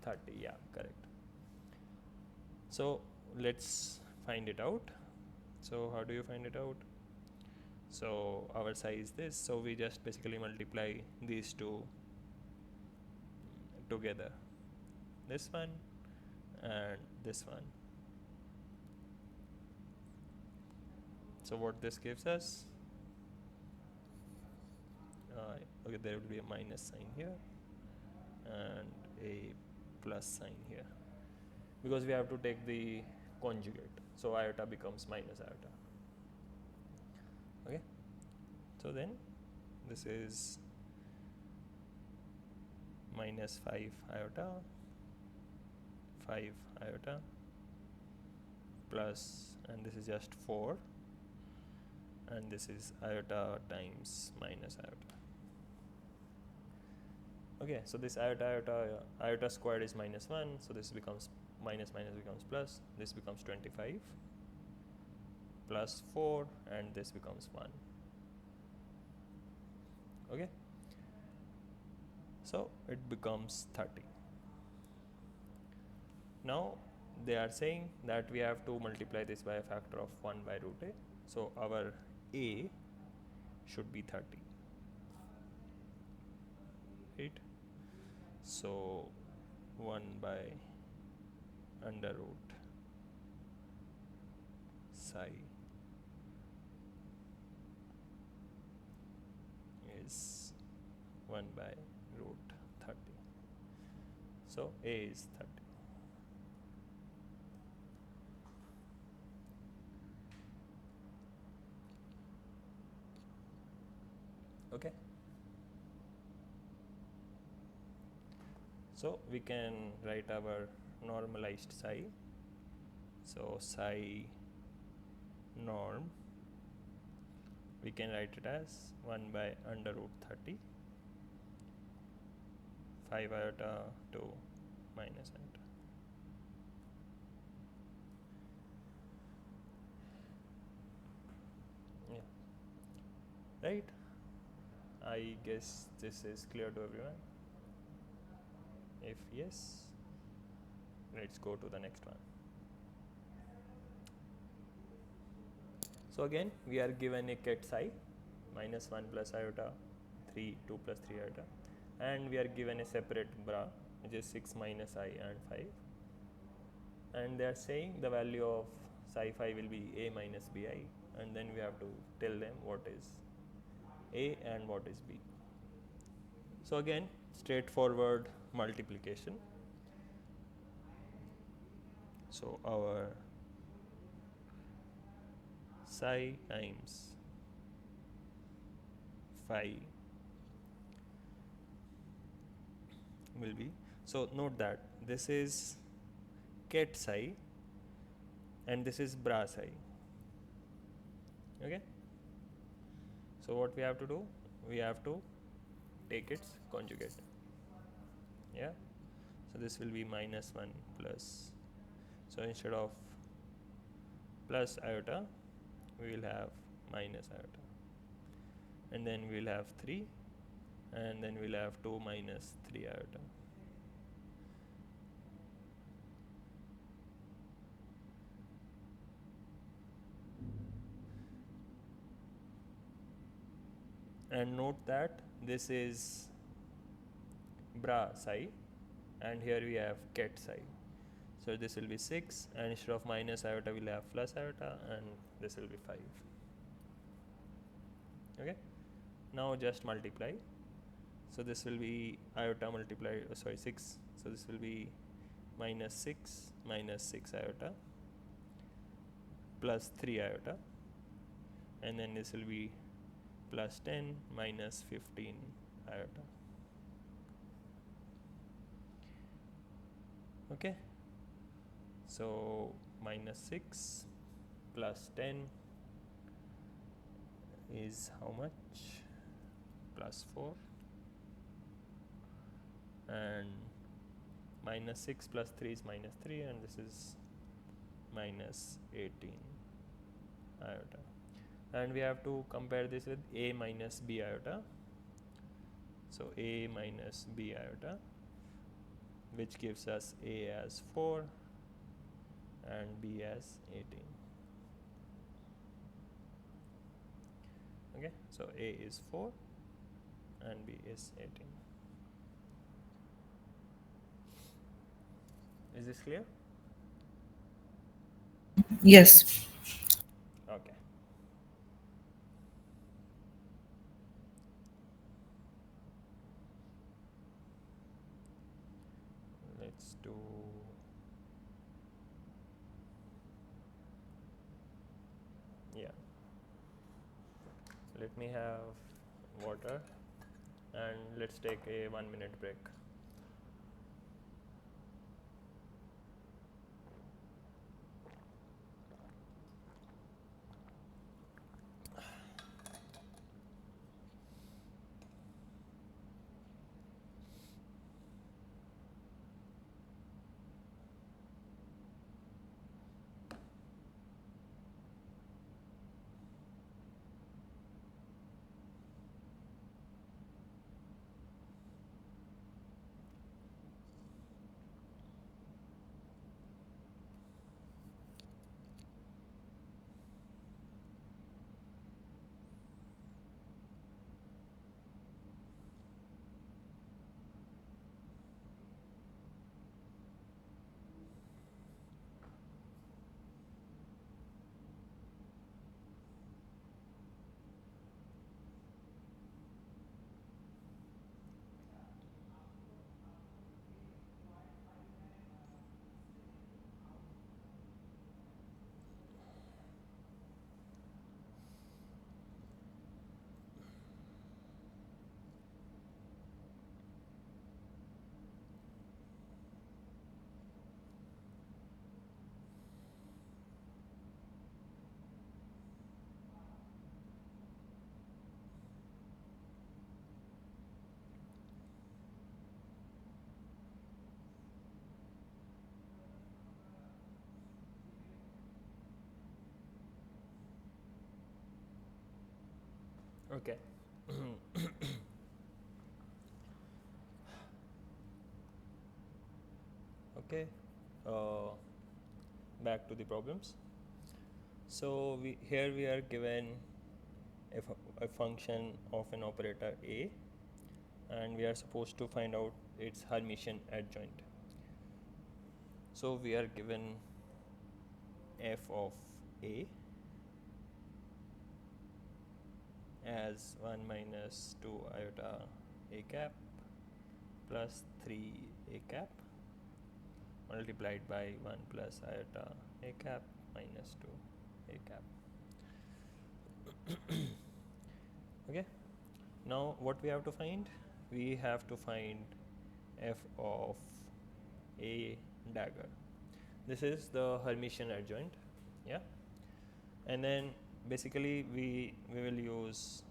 30, yeah, correct. So let's find it out. So how do you find it out? So our psi is this, so we just basically multiply these two together, this one and this one. So what this gives us, okay, there will be a minus sign here and a plus sign here, because we have to take the conjugate, so iota becomes minus iota. Okay, so then this is minus 5 iota, 5 iota plus, and this is just 4, and this is iota times minus iota. Okay, so this iota squared is minus 1, so this becomes minus becomes plus, this becomes 25 plus 4, and this becomes 1. Okay, so it becomes 30. Now they are saying that we have to multiply this by a factor of 1 by root a, so our a should be 30, right? So 1 by under root psi is 1 by root 30. So a is 30. Okay. So we can write our normalized psi. So psi norm, we can write it as 1 by under root 30, 5 iota to minus iota. Yeah, right. I guess this is clear to everyone. If yes, let's go to the next one. So again, we are given a ket psi minus 1 plus iota 3 2 plus 3 iota, and we are given a separate bra which is 6 minus I and 5, and they are saying the value of psi phi will be a minus bi, and then we have to tell them what is a and what is b. So again, straightforward multiplication. So our psi times phi will be, so note that this is ket psi and this is bra psi. Okay, so what we have to do, we have to take its conjugate. Yeah, so this will be minus 1 plus, so instead of plus iota we will have minus iota, and then we will have 3, and then we will have 2 minus 3 iota. And note that this is bra psi and here we have ket psi, so this will be 6, and instead of minus iota we'll have plus iota, and this will be 5. Okay, now just multiply. So this will be iota multiplied, 6, so this will be minus 6 iota plus 3 iota, and then this will be plus 10 minus 15 iota. Okay, so minus 6 plus 10 is how much? Plus 4, and minus 6 plus 3 is minus 3, and this is minus 18 iota. And we have to compare this with a minus b iota. So a minus b iota, which gives us a as 4 and b as 18. Okay, so a is 4 and b is 18. Is this clear? Yes. Okay. Let's do, yeah, let me have water and let's take a 1-minute break. Okay. Okay. Uh, Back to the problems. So here we are given a function of an operator A, and we are supposed to find out its Hermitian adjoint. So we are given f of A as 1 minus 2 iota A cap plus 3 A cap multiplied by 1 plus iota A cap minus 2 A cap. Okay, now what we have to find? We have to find f of A dagger. This is the Hermitian adjoint, yeah. And then basically we will use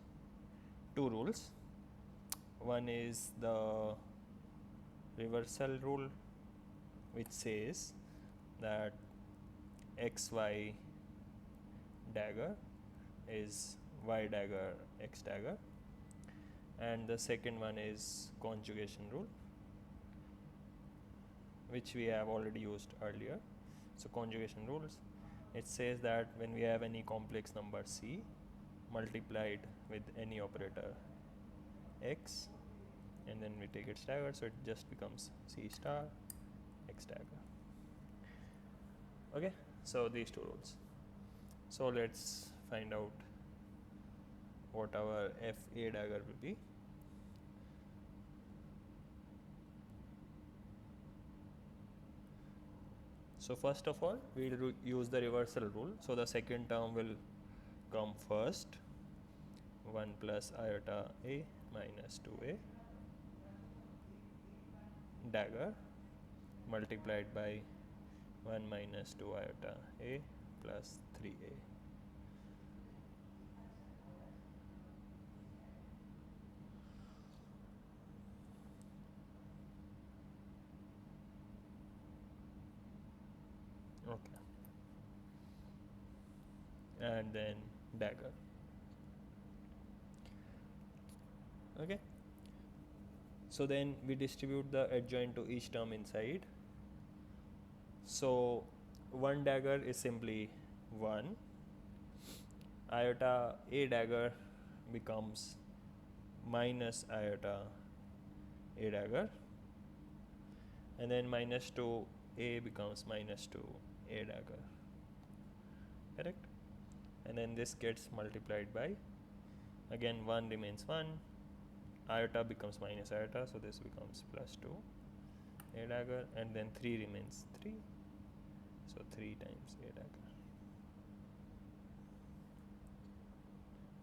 two rules. One is the reversal rule, which says that xy dagger is y dagger x dagger, and the second one is conjugation rule, which we have already used earlier. So conjugation rules, it says that when we have any complex number c multiplied with any operator x, and then we take its dagger, so it just becomes c star x dagger. Okay, so these two rules. So let's find out what our f A dagger will be. So first of all, we will use the reversal rule. So the second term will come first, 1 plus iota A minus 2A dagger multiplied by 1 minus 2 iota A plus 3A. Okay, and then dagger. Okay, so then we distribute the adjoint to each term inside. So 1 dagger is simply 1, iota A dagger becomes minus iota A dagger, and then minus 2 A becomes minus 2 A dagger, correct? And then this gets multiplied by, again 1 remains 1, iota becomes minus iota, so this becomes plus 2 A dagger, and then 3 remains 3, so 3 times A dagger.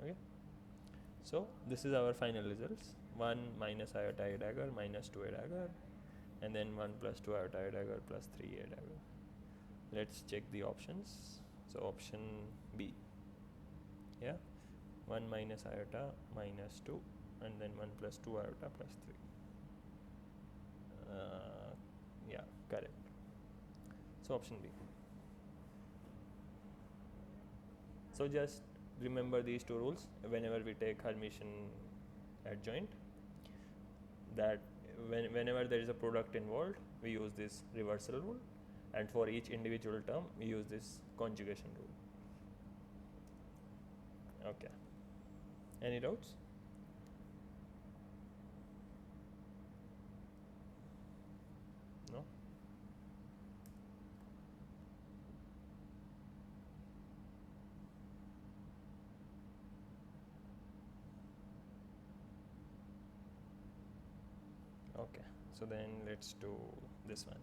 Okay, so this is our final results: 1 minus iota A dagger minus 2 A dagger, and then 1 plus 2 iota A dagger plus 3 A dagger. Let's check the options. So option B, yeah, 1 minus iota minus 2, and then 1 plus 2 iota plus 3. Yeah, correct. So option B. So just remember these two rules whenever we take Hermitian adjoint, that whenever there is a product involved, we use this reversal rule, and for each individual term we use this conjugation rule. Okay, any doubts? No? Okay, so then let's do this one.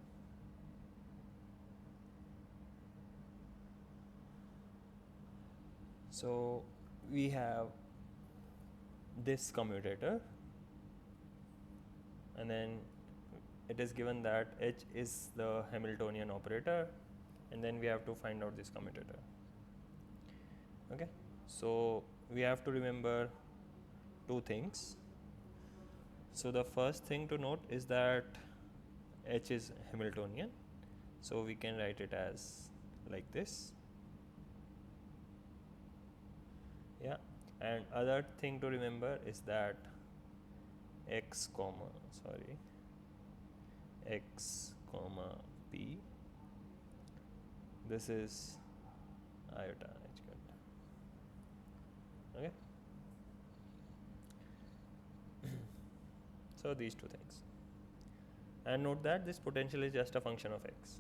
So we have this commutator, and then it is given that H is the Hamiltonian operator, and then we have to find out this commutator. Okay, so we have to remember two things. So the first thing to note is that H is Hamiltonian, so we can write it as like this. Yeah, And other thing to remember is that x comma p, this is iota h cut. Okay. So these two things, and note that this potential is just a function of x.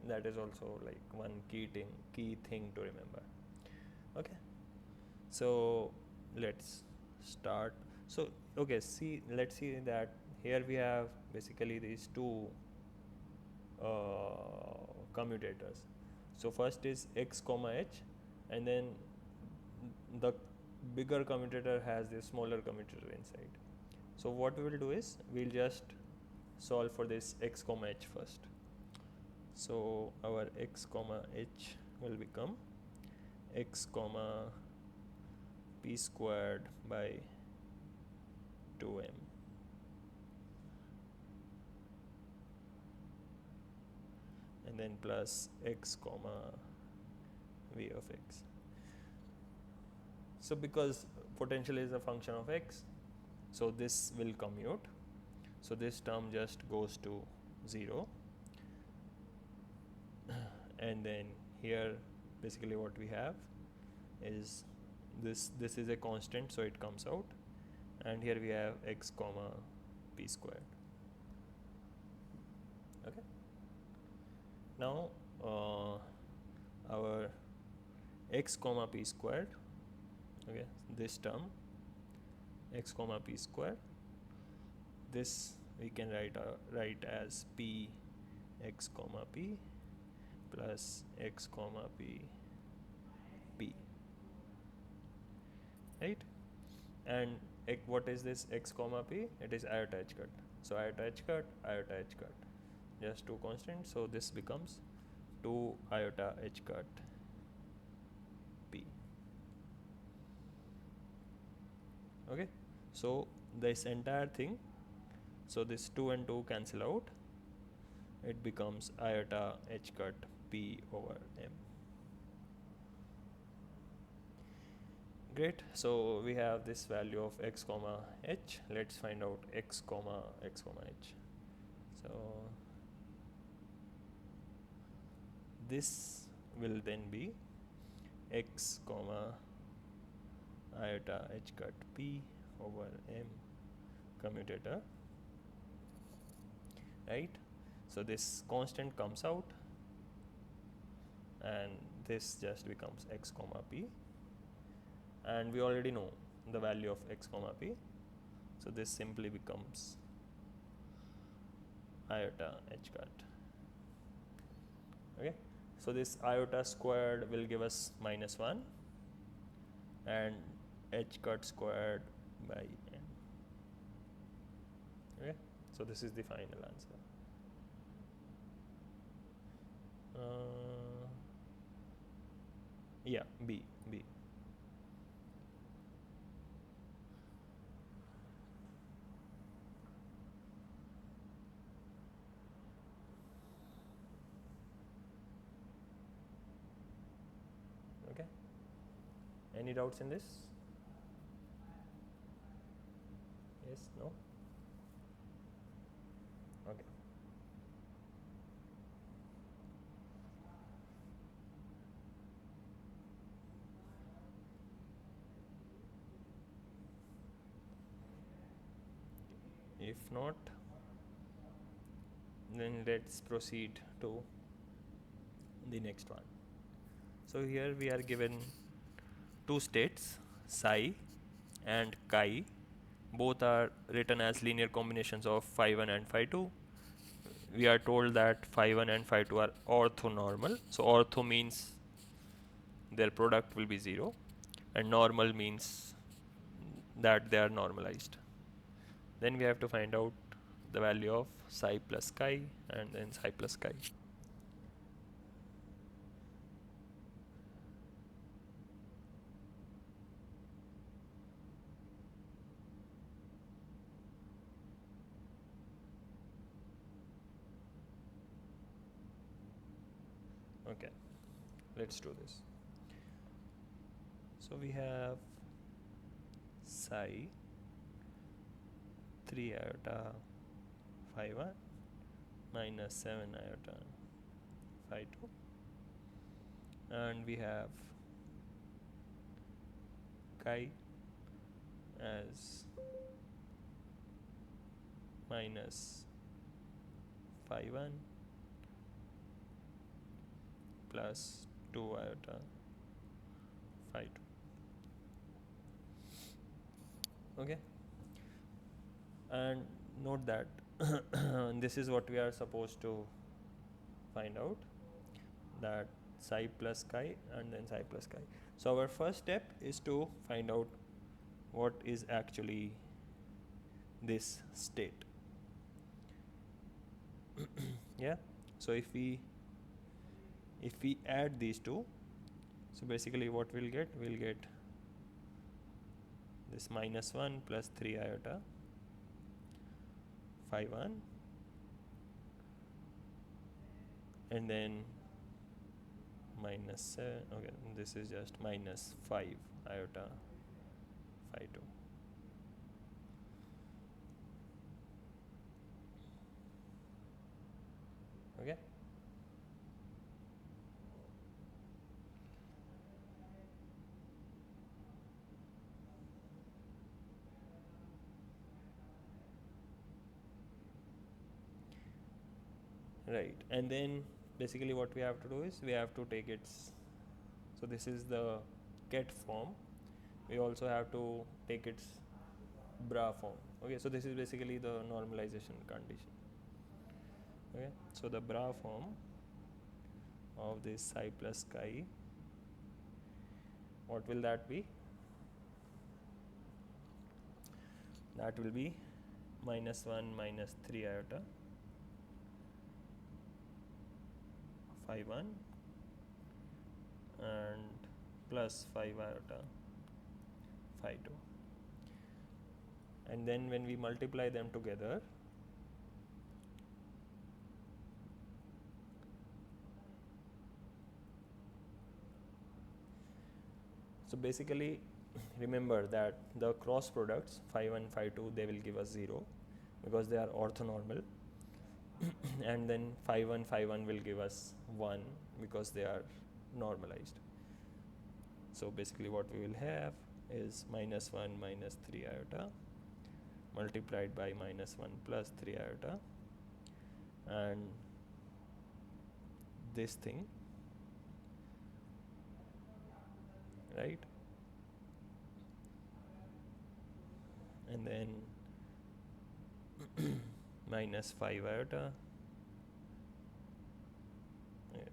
That is also like one key thing to remember. Okay, so let's start. So okay, let's see that here we have basically these two commutators. So first is x comma h, and then the bigger commutator has this smaller commutator inside. So what we will do is we'll just solve for this x comma h first. So our x comma h will become x comma p squared by 2m, and then plus x comma v of x. So because potential is a function of x, so this will commute. So this term just goes to 0, and then here basically what we have is this is a constant, so it comes out, and here we have x comma p squared. Okay. Now our x comma p squared, okay, this term x comma p squared, this we can write as p x comma p plus x comma p, right? And what is this x comma p? It is iota h cut. So iota h cut, just two constants, so this becomes 2 iota h cut p. Okay, so this entire thing, so this 2 and 2 cancel out, it becomes iota h cut p over m. Great. So we have this value of x comma h. Let's find out x comma h. So this will then be x comma iota h cut p over m commutator, right? So this constant comes out, and this just becomes x comma p, and we already know the value of x comma p, so this simply becomes iota h cut. Okay, so this iota squared will give us -1, and h cut squared by n. Okay, so this is the final answer. Yeah, b. Okay, any doubts in this? Yes, no? Okay. If not, then let's proceed to the next one. So here we are given two states, psi and chi. Both are written as linear combinations of phi1 and phi2. We are told that phi1 and phi2 are orthonormal. So ortho means their product will be 0, and normal means that they are normalized. Then we have to find out the value of psi plus chi and then psi plus chi. Okay, let's do this. So we have psi 3 iota phi 1 minus 7 iota phi 2, and we have chi as minus phi 1 plus 2 iota phi 2. Okay, and note that this is what we are supposed to find out, that psi plus chi and then psi plus chi. So our first step is to find out what is actually this state. Yeah, so if we add these two, so basically what we'll get this minus 1 plus 3 iota phi 1, and then minus okay, this is just minus 5 iota phi 2. Okay, right, and then basically what we have to do is we have to take its, so this is the ket form, we also have to take its bra form. Okay, so this is basically the normalization condition. Okay, so the bra form of this psi plus chi, what will that be? That will be minus 1 minus 3 iota phi 1 and plus 5 iota phi 2, and then when we multiply them together, so basically remember that the cross products phi 1 phi 2, they will give us 0 because they are orthonormal, and then phi 1 will give us 1 because they are normalized. So basically what we will have is minus 1 minus 3 iota multiplied by minus 1 plus 3 iota, and this thing, right, and then minus 5 iota. Yeah.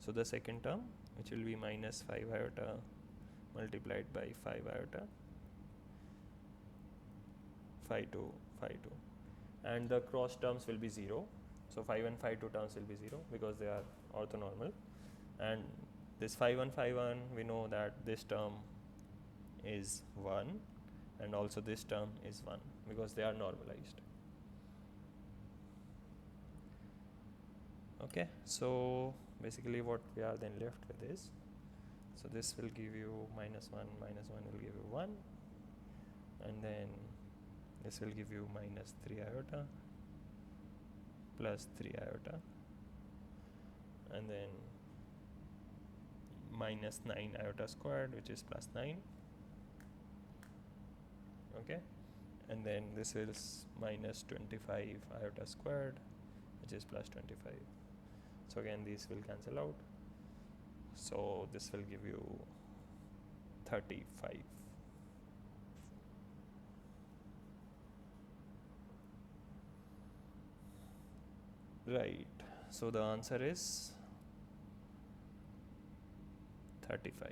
So the second term, which will be minus 5 iota multiplied by 5 iota phi 2 phi 2, and the cross terms will be 0. So phi 1 phi 2 terms will be 0 because they are orthonormal, and this phi 1 we know that this term is 1 and also this term is 1 because they are normalized. Okay, so basically what we are then left with is, so this will give you minus 1 will give you 1, and then this will give you minus 3 iota plus 3 iota, and then minus 9 iota squared, which is plus 9. Okay, and then this is minus 25 iota squared, which is plus 25. So again these will cancel out, so this will give you 35. Right, so the answer is 35.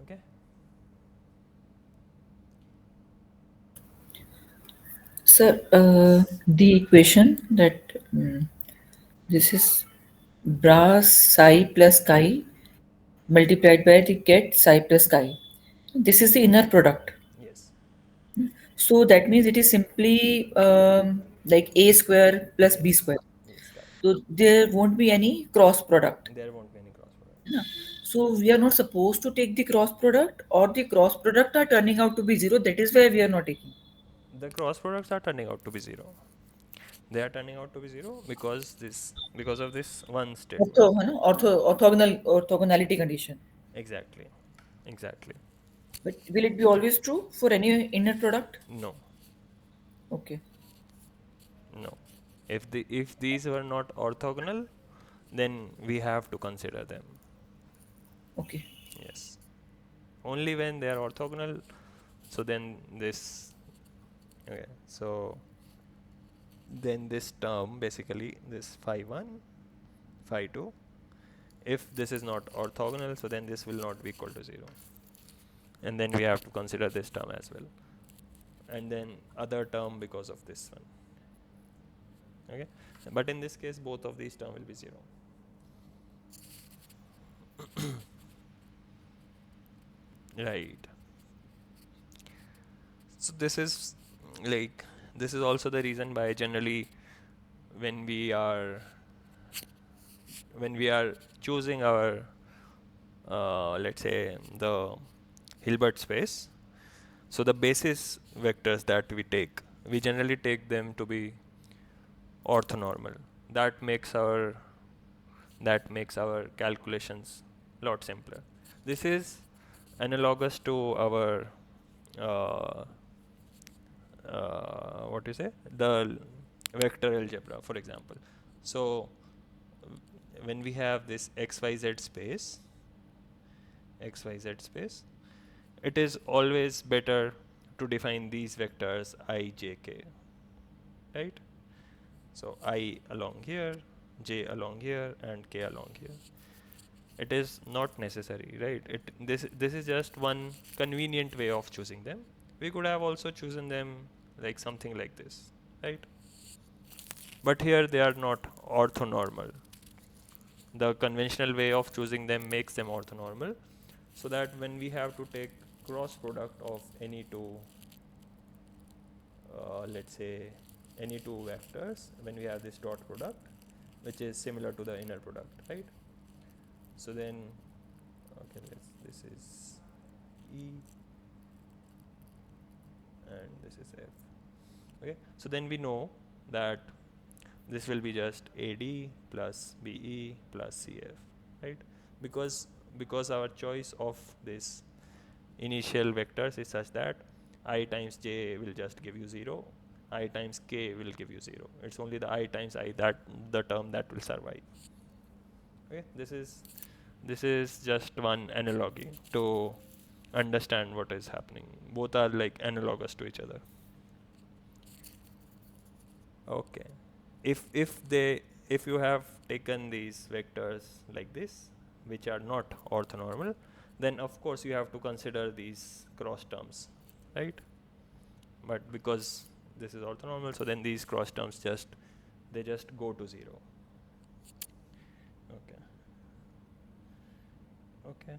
Okay, Sir, the equation that this is brass psi plus chi multiplied by the get psi plus chi. This is the inner product. yes, So that means it is simply like a square plus b square. Yes, correct. So there won't be any cross product. There won't be any cross product. Yeah. So we are not supposed to take the cross product, or the cross product are turning out to be zero. That is why we are not taking. The cross products are turning out to be zero. They are turning out to be zero because of this one Ortho, statement. है ना? Orthogonality condition. Exactly. Exactly. But will it be always true for any inner product? No. Okay. No. If these were not orthogonal, then we have to consider them. Okay. Yes. Only when they are orthogonal, so then this. Okay. So then this term, basically this phi 1, phi 2, if this is not orthogonal, so then this will not be equal to 0. And then we have to consider this term as well. And then other term because of this one. Okay. But in this case, both of these term will be 0. Right. So this is also the reason why generally when we are choosing our let's say the Hilbert space, so the basis vectors that we generally take them to be orthonormal. That makes our calculations a lot simpler. This is analogous to our uh, what you say, the vector algebra, for example. So when we have this xyz space, it is always better to define these vectors I, j, k, right? So I along here, j along here, and k along here. It is not necessary, right? This is just one convenient way of choosing them. We could have also chosen them like something like this, right? But here they are not orthonormal. The conventional way of choosing them makes them orthonormal, so that when we have to take cross product of any two, let's say any two vectors, when we have this dot product, which is similar to the inner product, right? So then, okay, this is E and this is F. Okay, so then we know that this will be just AD plus BE plus CF, right? Because our choice of this initial vectors is such that I times j will just give you 0, I times k will give you 0. It's only the I times I, that the term that will survive. Okay, this is just one analogy to understand what is happening. Both are like analogous to each other. Okay. If you have taken these vectors like this, which are not orthonormal, then of course you have to consider these cross terms, right? But because this is orthonormal, so then these cross terms just go to 0. Okay. Okay.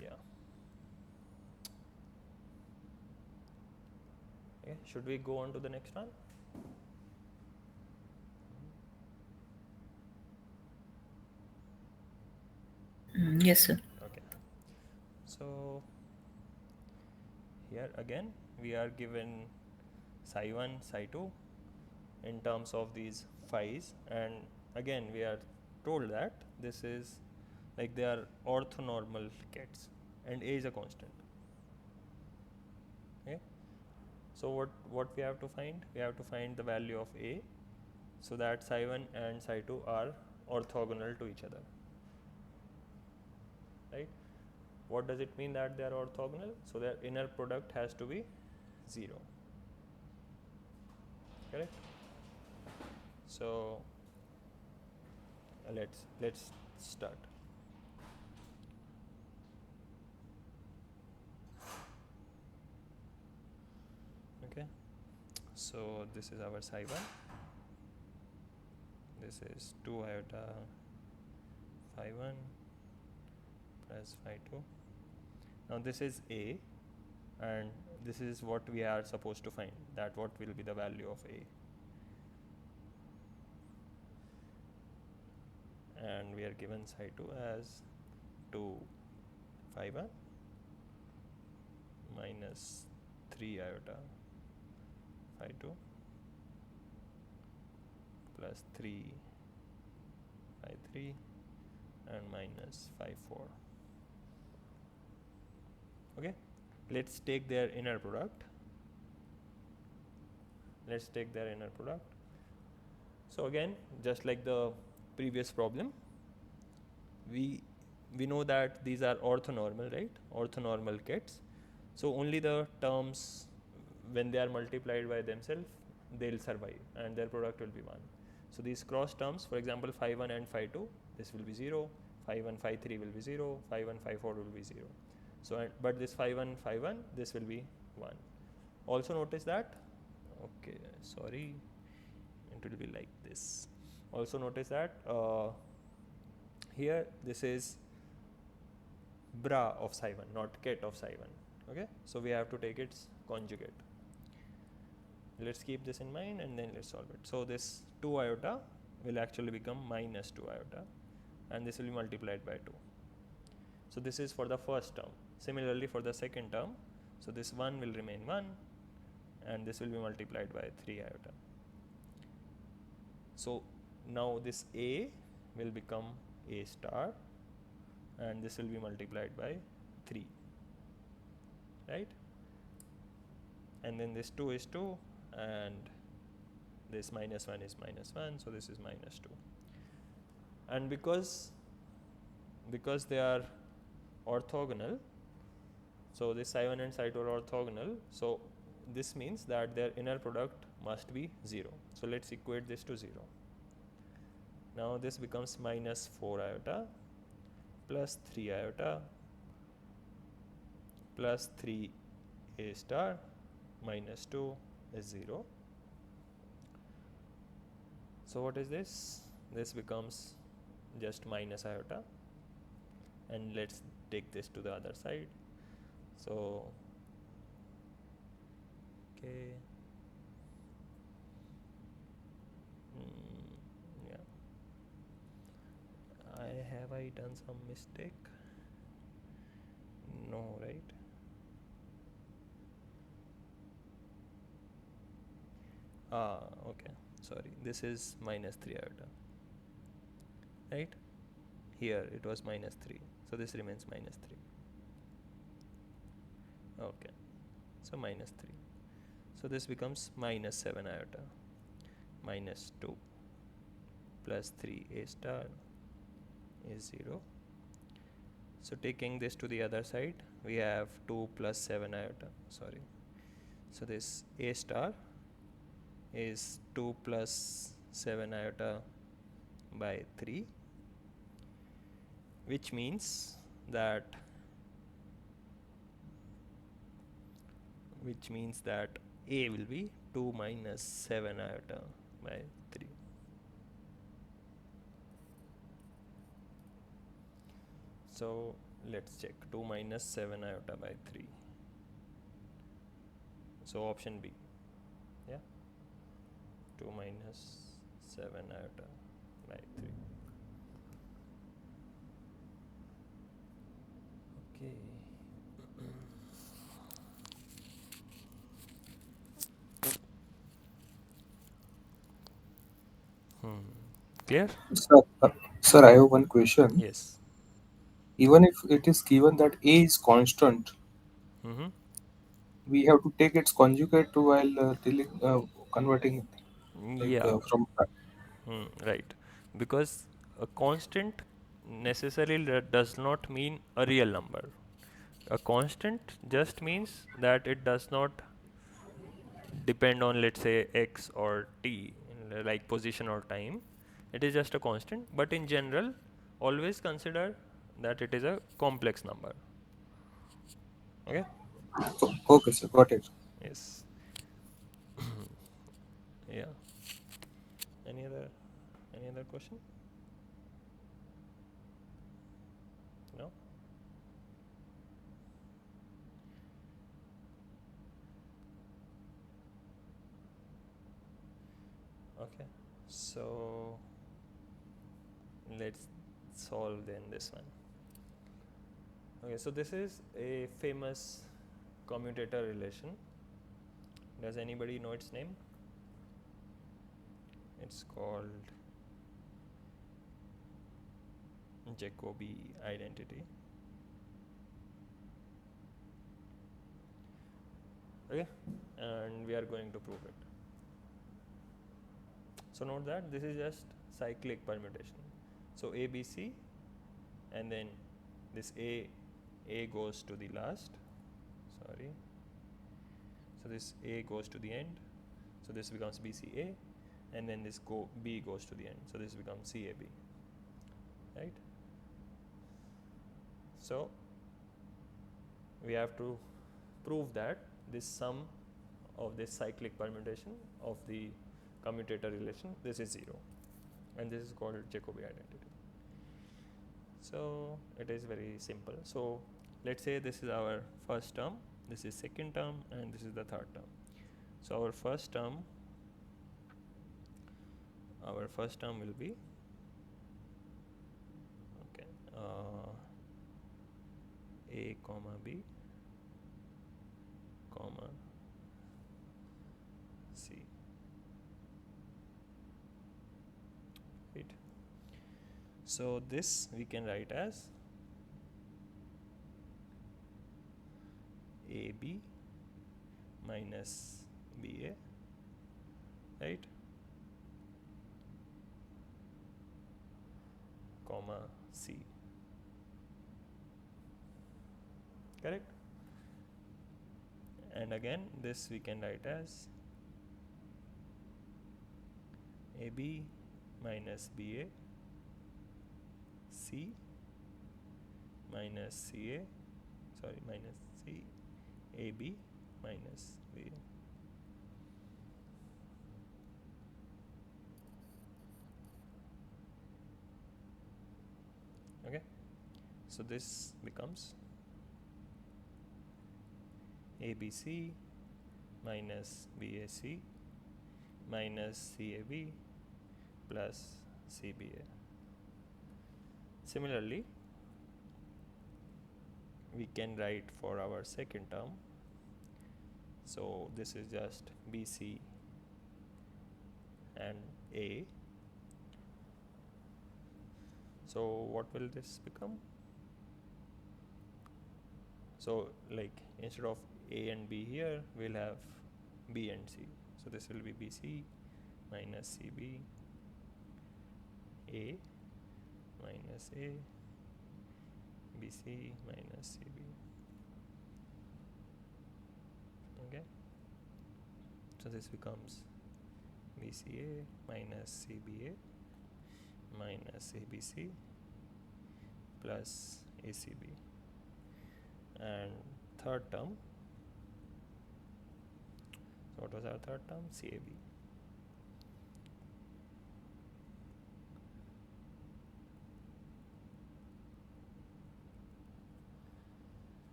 Yeah. Okay. Should we go on to the next one? Yes, sir. Okay. So here again we are given psi 1, psi 2 in terms of these phi's, and again we are told that this is like they are orthonormal kets and a is a constant. Okay. So what we have to find? We have to find the value of a, so that psi 1 and psi 2 are orthogonal to each other, right? What does it mean that they are orthogonal? So their inner product has to be 0, correct? So let's start. Okay, so this is our psi 1, this is 2 iota phi 1 plus phi 2. Now this is A, and this is what we are supposed to find, that what will be the value of A. And we are given psi 2 as 2 phi 1 minus 3 iota phi 2 plus 3 phi 3 and minus phi 4. Okay, let's take their inner product. Let's take their inner product. So again, just like the previous problem, we know that these are orthonormal, right? Orthonormal kits. So only the terms, when they are multiplied by themselves, they'll survive and their product will be 1. So these cross terms, for example, phi 1 and phi 2, this will be 0, phi 1 phi 3 will be 0, phi 1 phi 4 will be 0. So but this phi 1 phi 1, this will be 1. Also notice that, okay, sorry, it will be like this. Also notice that here this is bra of psi 1, not ket of psi 1. Okay, so we have to take its conjugate. Let's keep this in mind and then let's solve it. So this 2 iota will actually become minus 2 iota, and this will be multiplied by 2. So this is for the first term. Similarly for the second term, so this 1 will remain 1 and this will be multiplied by 3 iota. So now this A will become A star and this will be multiplied by 3, right? And then this 2 is 2 and this minus 1 is minus 1, so this is minus 2. And because they are orthogonal, so this psi 1 and psi 2 are orthogonal, so this means that their inner product must be 0. So let's equate this to 0. Now this becomes minus 4 iota plus 3 iota plus 3 A star minus 2 is 0. So what is this? This becomes just minus iota, and let's take this to the other side. So okay, yeah, have I done some mistake? No, right? Okay, sorry, this is minus 3 iota, right? Here it was minus 3, so this remains minus 3. Okay, so minus 3. So this becomes minus 7 iota minus 2 plus 3 A star is 0. So taking this to the other side, we have 2 plus 7 iota, sorry. So this A star is 2 plus 7 iota by 3, which means that A will be 2 minus 7 iota by 3. So let's check 2 minus 7 iota by 3. So option B, yeah, 2 minus 7 iota by 3. Okay. Clear? Sir, sir, I have one question. Yes. Even if it is given that A is constant, Mm-hmm. we have to take its conjugate while converting Yeah. from. Right. Because a constant necessarily does not mean a real number. A constant just means that it does not depend on, let's say, x or t, like position or time. It is just a constant, but in general, always consider that it is a complex number. Okay? Okay, sir, got it. Yes. Yeah. Any other question? So let's solve then this one. Okay, so this is a famous commutator relation. Does anybody know its name? It's called Jacobi identity. Okay, and we are going to prove it. So note that this is just cyclic permutation. So ABC, and then this A goes to the last, sorry. So this A goes to the end, so this becomes BCA, and then this B goes to the end, so this becomes CAB, right? So we have to prove that this sum of this cyclic permutation of the commutator relation, this is 0, and this is called Jacobi identity. So it is very simple. So let's say this is our first term, this is second term, and this is the third term. So our first term will be, okay, A comma B comma C, right? So this we can write as AB minus BA, right, comma C, correct? And again this we can write as AB minus BA C minus CA, sorry, minus C AB minus BA. Okay, so this becomes ABC minus BAC minus CAB plus CBA. Similarly, we can write for our second term, so this is just BC and A. So what will this become? So like instead of A and B here, we'll have B and C. So this will be BC minus CB, A minus A, BC minus CB. Okay, so this becomes BCA minus CBA minus ABC plus ACB. And third term, so what was our third term? CAB.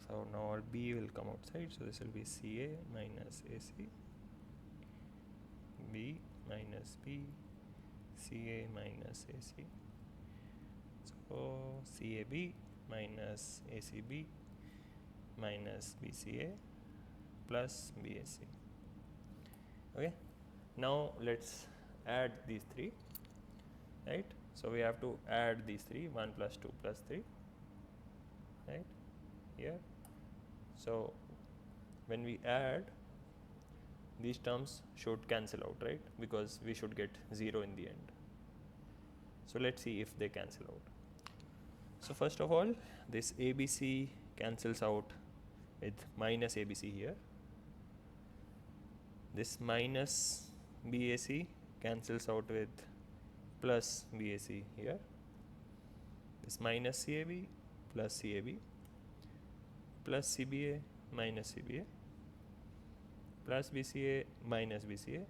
So now our B will come outside, so this will be CA minus AC, B minus B, CA minus AC. So CAB minus ACB minus BCA plus BAC. Okay, now let's add these three, right? So we have to add these three, 1 plus 2 plus 3, right, here. So when we add, these terms should cancel out, right, because we should get 0 in the end. So let's see if they cancel out. So first of all, this ABC cancels out with minus ABC here. This minus BAC cancels out with plus BAC here. This minus CAB plus CAB plus CBA minus CBA plus BCA minus BCA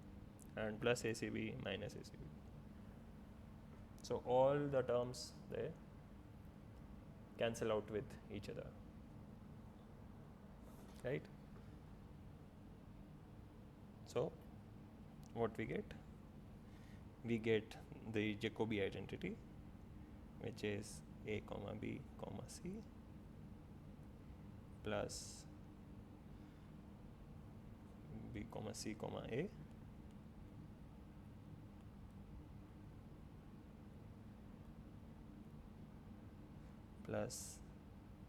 and plus ACB minus ACB. So all the terms they cancel out with each other, right? So what we get? We get the Jacobi identity, which is a comma b comma c plus b comma c comma a plus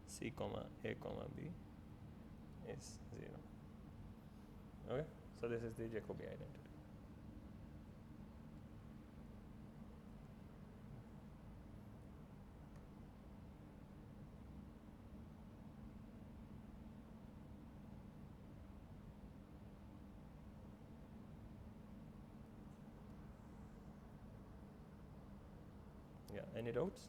c comma a comma b is 0. Okay, so this is the Jacobi identity. Yeah, any doubts?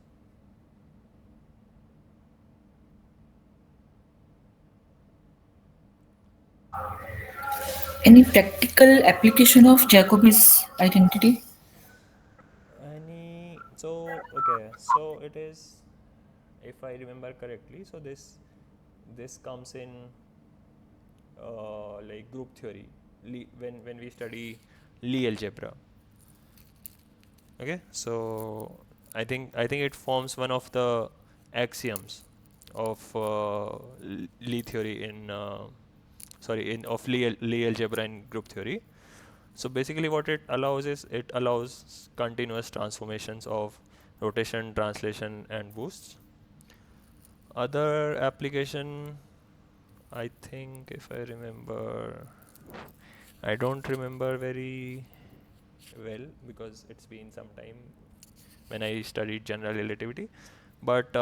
Any practical application of Jacobi's identity? Any, so okay, so it is, if I remember correctly, so this comes in like group theory, when we study Lie algebra. Okay, so I think it forms one of the axioms of Lie theory in sorry in of Lie algebra in group theory. So basically what it allows is it allows continuous transformations of rotation, translation and boosts. Other application, I think if I remember, I don't remember very well because it's been some time when I studied general relativity. But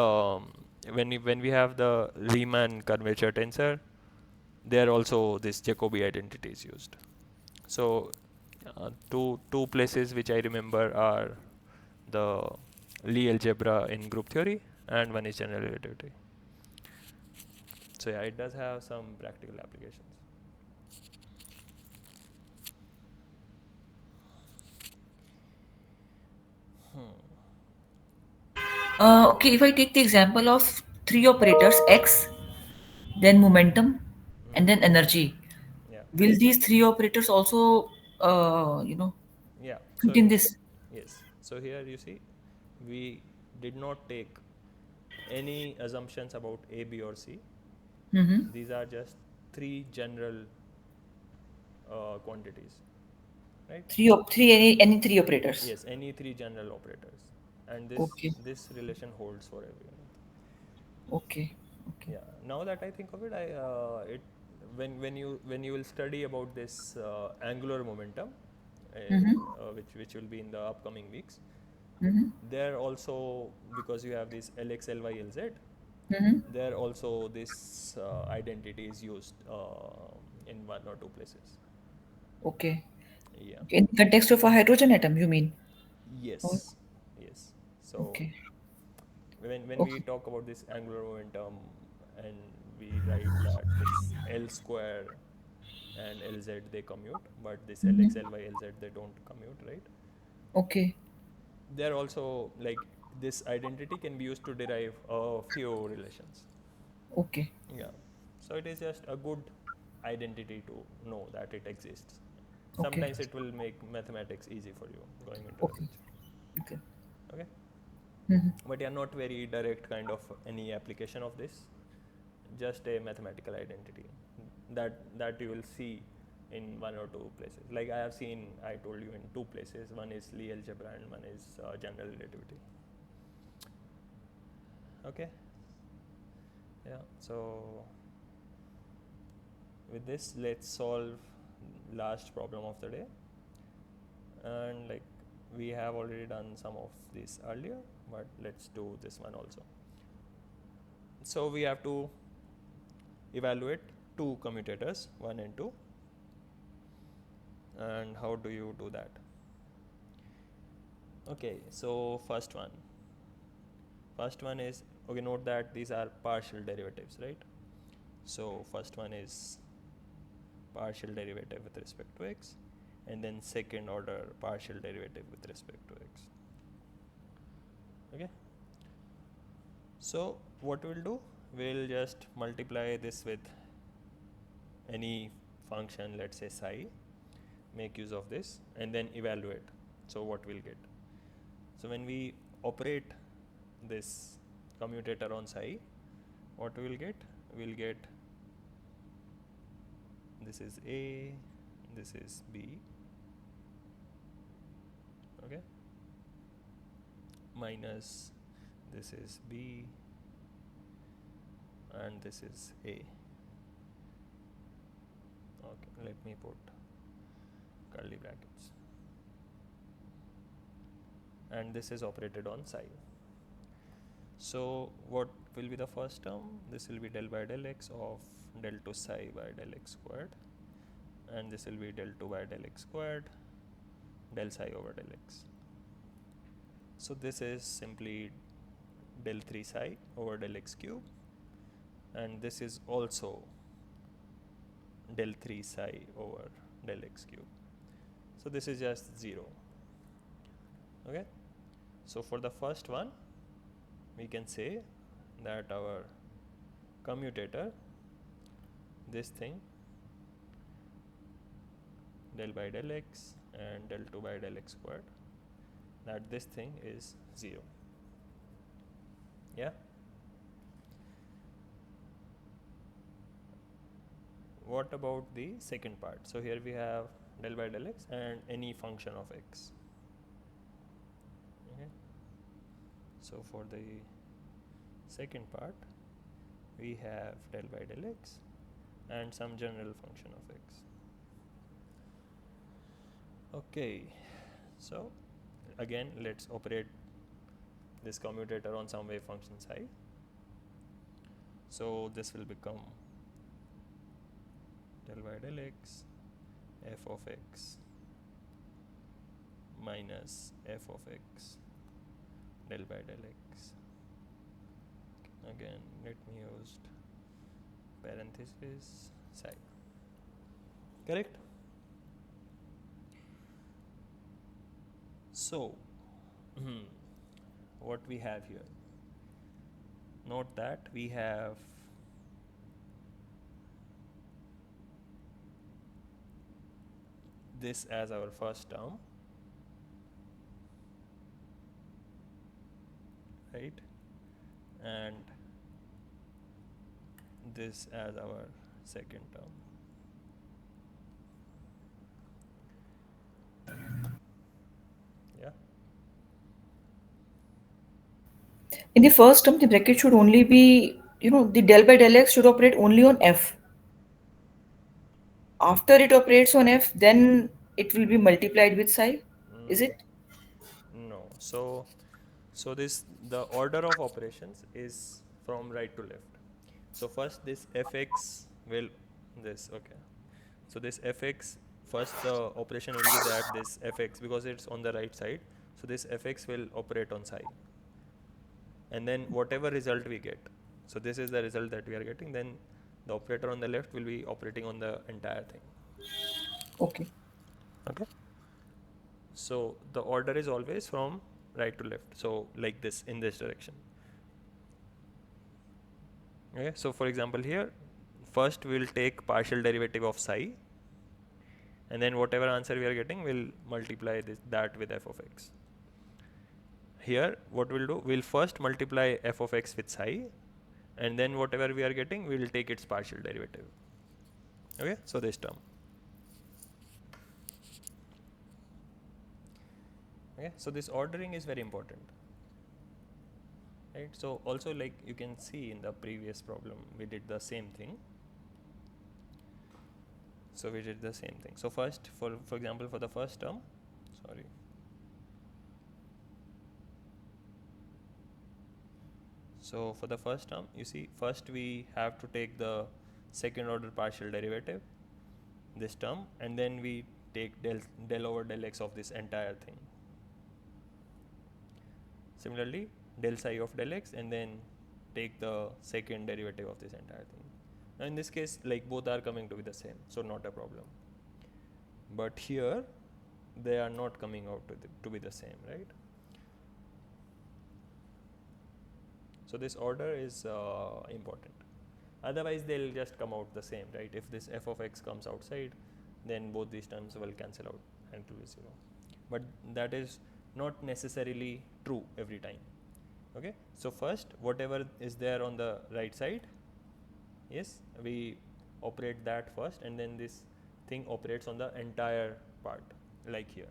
when we have the Riemann curvature tensor, there also this Jacobi identity is used. So two places which I remember are the Lie algebra in group theory and one is general relativity. So yeah, it does have some practical applications. Okay, if I take the example of three operators, x, then momentum, and then energy, Yeah, will these three operators also, yeah. fit So in this? yes. So here you see, we did not take any assumptions about A, B, or C. Mm-hmm. These are just three general quantities, right? Any three operators. Yes, any three general operators, and Okay, this relation holds for everyone. okay, okay. Yeah. Now that I think of it, I it when you will study about this angular momentum, Mm-hmm. which will be in the upcoming weeks, Mm-hmm. there also, because you have this Lx, Ly, Lz, Mm-hmm. there also this identity is used in one or two places. Okay. Yeah. Okay. In the context of a hydrogen atom, you mean? Oh, Yes. Yes. So okay. when we Okay. talk about this angular momentum and we write that this L square and Lz they commute, but this Lx, Mm-hmm. Ly, Lz they don't commute, right? Okay. They're also like this identity can be used to derive a few relations. Okay. Yeah. So it is just a good identity to know that it exists. Okay. Sometimes it will make mathematics easy for you going into the Okay. future. Okay. Okay. Mm-hmm. But yeah, not very direct kind of any application of this. Just a mathematical identity that you will see in one or two places. Like I have seen, I told you in two places. One is Lie algebra and one is general relativity. Okay. Yeah. So with this, let's solve last problem of the day. And like we have already done some of this earlier, but let's do this one also. So we have to evaluate two commutators, 1 and 2. And how do you do that? Okay, so first one is, okay, note that these are partial derivatives, right? So first one is partial derivative with respect to x, and then second order partial derivative with respect to x. Okay, so what we'll do, we'll just multiply this with any function, let's say psi, make use of this and then evaluate. So what we'll get. So when we operate this commutator on psi, what we will get? We'll get this is A, this is B, okay, minus this is B and this is A. Okay, let me put curly brackets. And this is operated on psi. So what will be the first term? This will be del by del x of del 2 psi by del x squared, and this will be del 2 by del x squared del psi over del x. So this is simply del 3 psi over del x cube, and this is also del 3 psi over del x cube. So this is just 0. Okay. So for the first one, we can say that our commutator, this thing, del by del x and del 2 by del x squared, that this thing is 0. Yeah. What about the second part? So here we have del by del x and any function of x. Okay. So for the second part, we have del by del x and some general function of x. Okay, so again let's operate this commutator on some wave function psi. So this will become del by del x f of x minus f of x del by del x. Again, let me use parenthesis psi. Correct? So, what we have here? Note that we have this as our first term, right? And this as our second term. Yeah. In the first term, the bracket should only be, the del by del x should operate only on f. After it operates on f, then it will be multiplied with psi. Is it? No. So this, the order of operations is from right to left. So first this fx will this, okay. So this fx, first the operation will be that this fx, because it's on the right side, so this fx will operate on psi. And then whatever result we get, so this is the result that we are getting, then the operator on the left will be operating on the entire thing. Okay. Okay. So the order is always from right to left. So like this, in this direction. Okay. So for example here, first we will take partial derivative of psi, and then whatever answer we are getting, we'll multiply that with f of x. Here what we'll do, we'll first multiply f of x with psi, and then whatever we are getting, we will take its partial derivative. Okay. So this term. Okay. So this ordering is very important. Right. So also, like you can see in the previous problem, we did the same thing. So we did the same thing. So first, for example, for the first term, sorry. So for the first term, you see, first we have to take the second order partial derivative, this term, and then we take del over del x of this entire thing. Similarly, del psi of del x, and then take the second derivative of this entire thing. Now in this case, like both are coming to be the same, so not a problem. But here, they are not coming out to be the same, right? So this order is important. Otherwise, they'll just come out the same, right? If this f of x comes outside, then both these terms will cancel out and it will be 0. But that is not necessarily true every time. Okay, so first whatever is there on the right side, yes, we operate that first, and then this thing operates on the entire part, like here.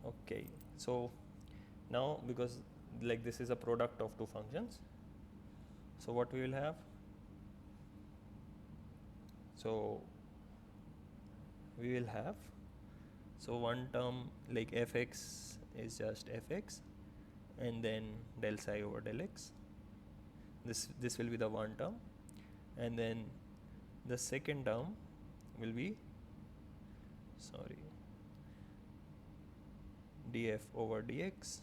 Okay, so now because like this is a product of two functions, so what we will have, so we will have, so one term like fx is just fx, and then del psi over del x. This will be the one term, and then the second term will be, sorry, df over dx,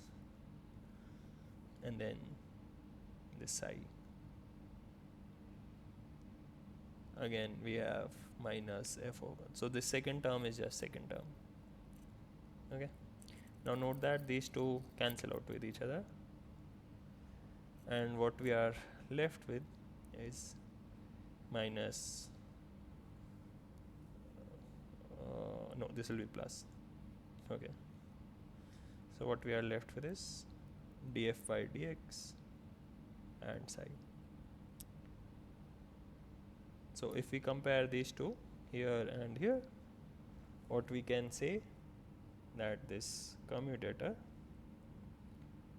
and then this psi. Again we have minus f over, so this second term is just second term. Okay, now note that these two cancel out with each other, and what we are left with is minus, no, this will be plus. Okay, so what we are left with is df by dx and psi. So if we compare these two here and here, what we can say that this commutator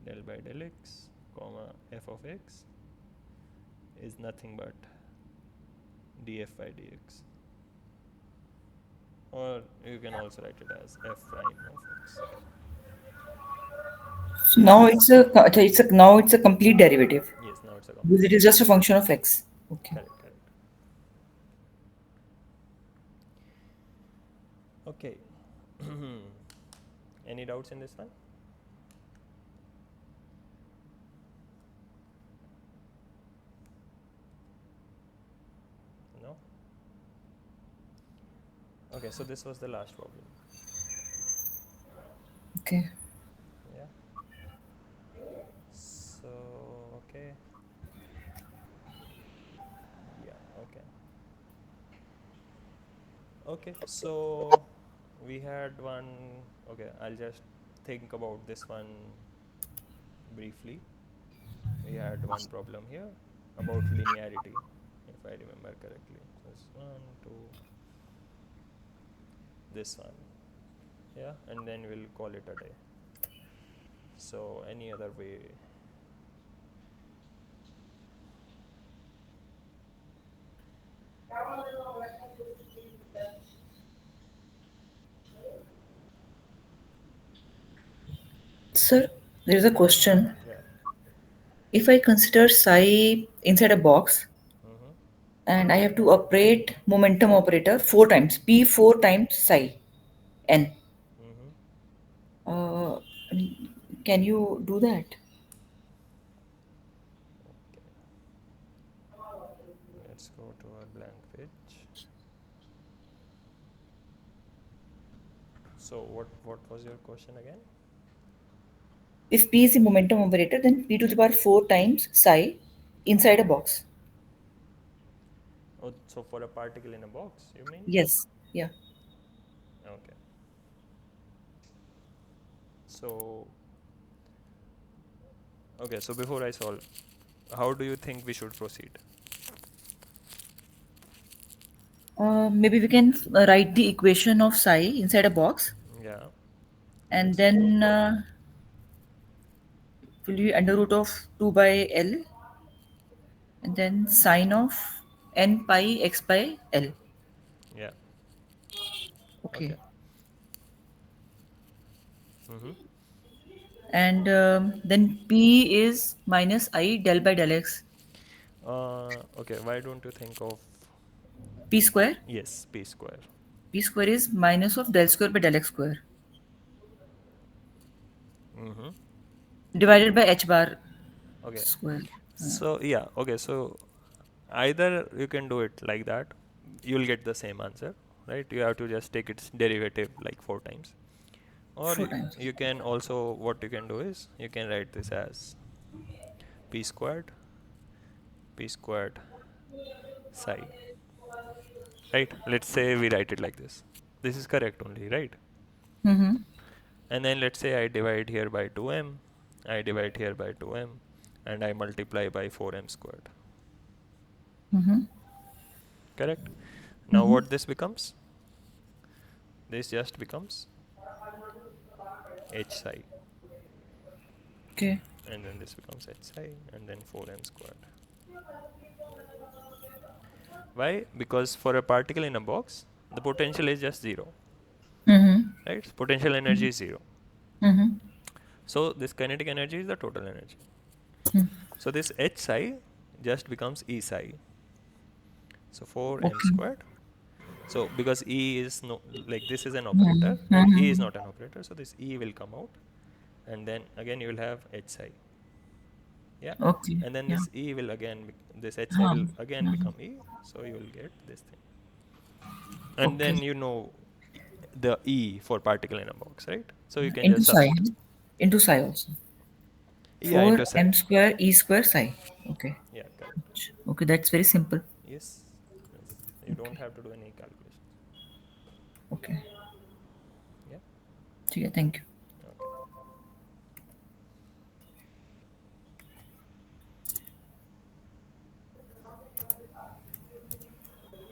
del by del x comma f of x is nothing but df by dx, or you can also write it as f prime of x. So now it's a complete derivative Yes, now it's a because complete it is derivative. just a function of x. Okay. Correct, correct. Okay. Any doubts in this one? No? Okay, so this was the last problem. Okay. Yeah. So, okay. Yeah, okay. Okay, so we had one. Okay, I'll just think about this one briefly. We had one problem here about linearity, if I remember correctly. So it's one, two, this one. Yeah, and then we'll call it a day. So, any other way? Sir, there's a question. Yeah. If I consider psi inside a box Mm-hmm. and I have to operate momentum operator four times, p four times psi n, Mm-hmm. uh, can you do that? Okay. Let's go to our blank page. So, what was your question again? If p is the momentum operator, then p to the power 4 times psi inside a box. Oh, so for a particle in a box, you mean? Yes. Yeah. Okay. So, okay, so before I solve, how do you think we should proceed? Maybe we can write the equation of psi inside a box, Yeah, and let's do. then will be under root of 2 by L, and then sine of n pi x by L. Yeah, okay. Okay. Mm-hmm. And then P is minus I del by del x. Okay, why don't you think of, P square. yes, p square? P square is minus of del square by del x square Mm-hmm. divided by h bar Okay, square. so yeah, okay, so either you can do it like that, you'll get the same answer, right? You have to just take its derivative like 4 times. Or Four times. you can also, what you can do is, you can write this as p squared p squared psi, right? Let's say we write it like this. This is correct only, right? Mm-hmm. And then let's say I divide here by 2m, I divide here by 2m, and I multiply by 4m squared. Mm-hmm. Correct? Now Mm-hmm. what this becomes? This just becomes h psi, Okay. and then this becomes h psi, and then 4m squared. Why? Because for a particle in a box, the potential is just 0, Mm-hmm. right? Potential energy is 0. Mm-hmm. So this kinetic energy is the total energy. Mm. So this h psi just becomes e psi. So 4m Okay. squared. So because e is no, like this is an Mm-hmm. operator and e is Mm-hmm. not an operator, so this e will come out, and then again you will have h psi. Yeah, Okay. and then Yeah. this e will again this h psi Huh. will again Mhm. become e, so you will get this thing. And Okay. then you know the e for particle in a box, right? So you can Into just psi. substitute. Into psi also. Yeah, 4 into psi. m square e square psi. Okay. Yeah, correct. Okay, that's very simple. Yes, yes. You don't have to do any calculations. Okay. Yeah. Yeah, thank you. Okay.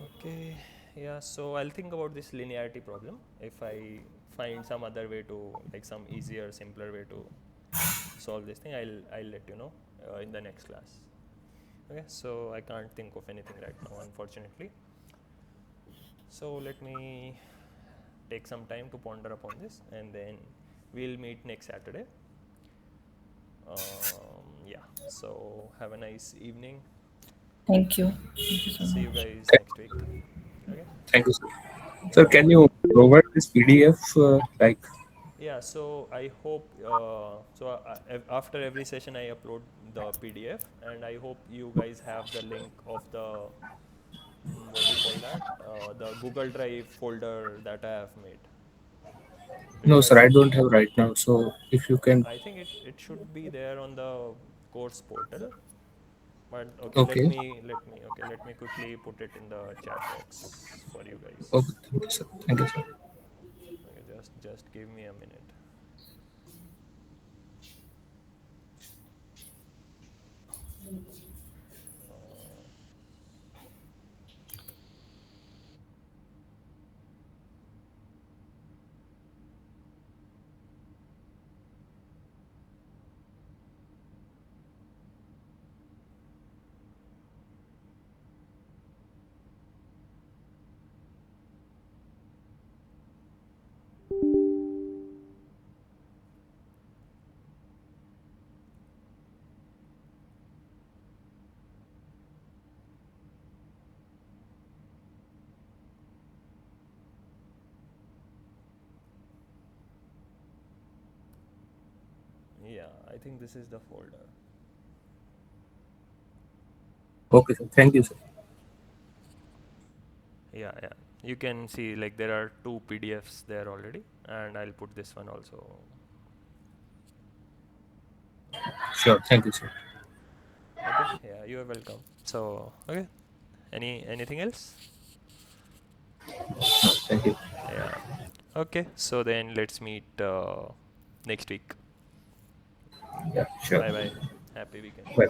Okay, yeah, so I'll think about this linearity problem. If I find some other way to, like some easier, simpler way to solve this thing, I'll let you know in the next class. Okay, so I can't think of anything right now, unfortunately. So let me take some time to ponder upon this, and then we'll meet next Saturday. Yeah, so have a nice evening. Thank you. Thank you so See you much. guys next week. Okay. Thank you, sir. Yeah. Sir, can you provide this PDF? Like, Yeah, so I hope after every session I upload the PDF, and I hope you guys have the link of the what do you call that, the Google Drive folder that I have made, no, sir, I because don't have right now. So if you can, I think it should be there on the course portal. But okay, okay, let me quickly put it in the chat box for you okay, guys. thank you, sir. Thank you, sir. Okay, just give me a minute. Yeah, I think this is the folder. Okay, sir. Thank you, sir. Yeah, yeah. You can see like there are two PDFs there already, and I'll put this one also. Sure, thank you, sir. Okay, yeah, you are welcome. So, okay, anything else? Thank you. Yeah. Okay, so then let's meet next week. Yeah, sure. Bye bye. Happy weekend. Well.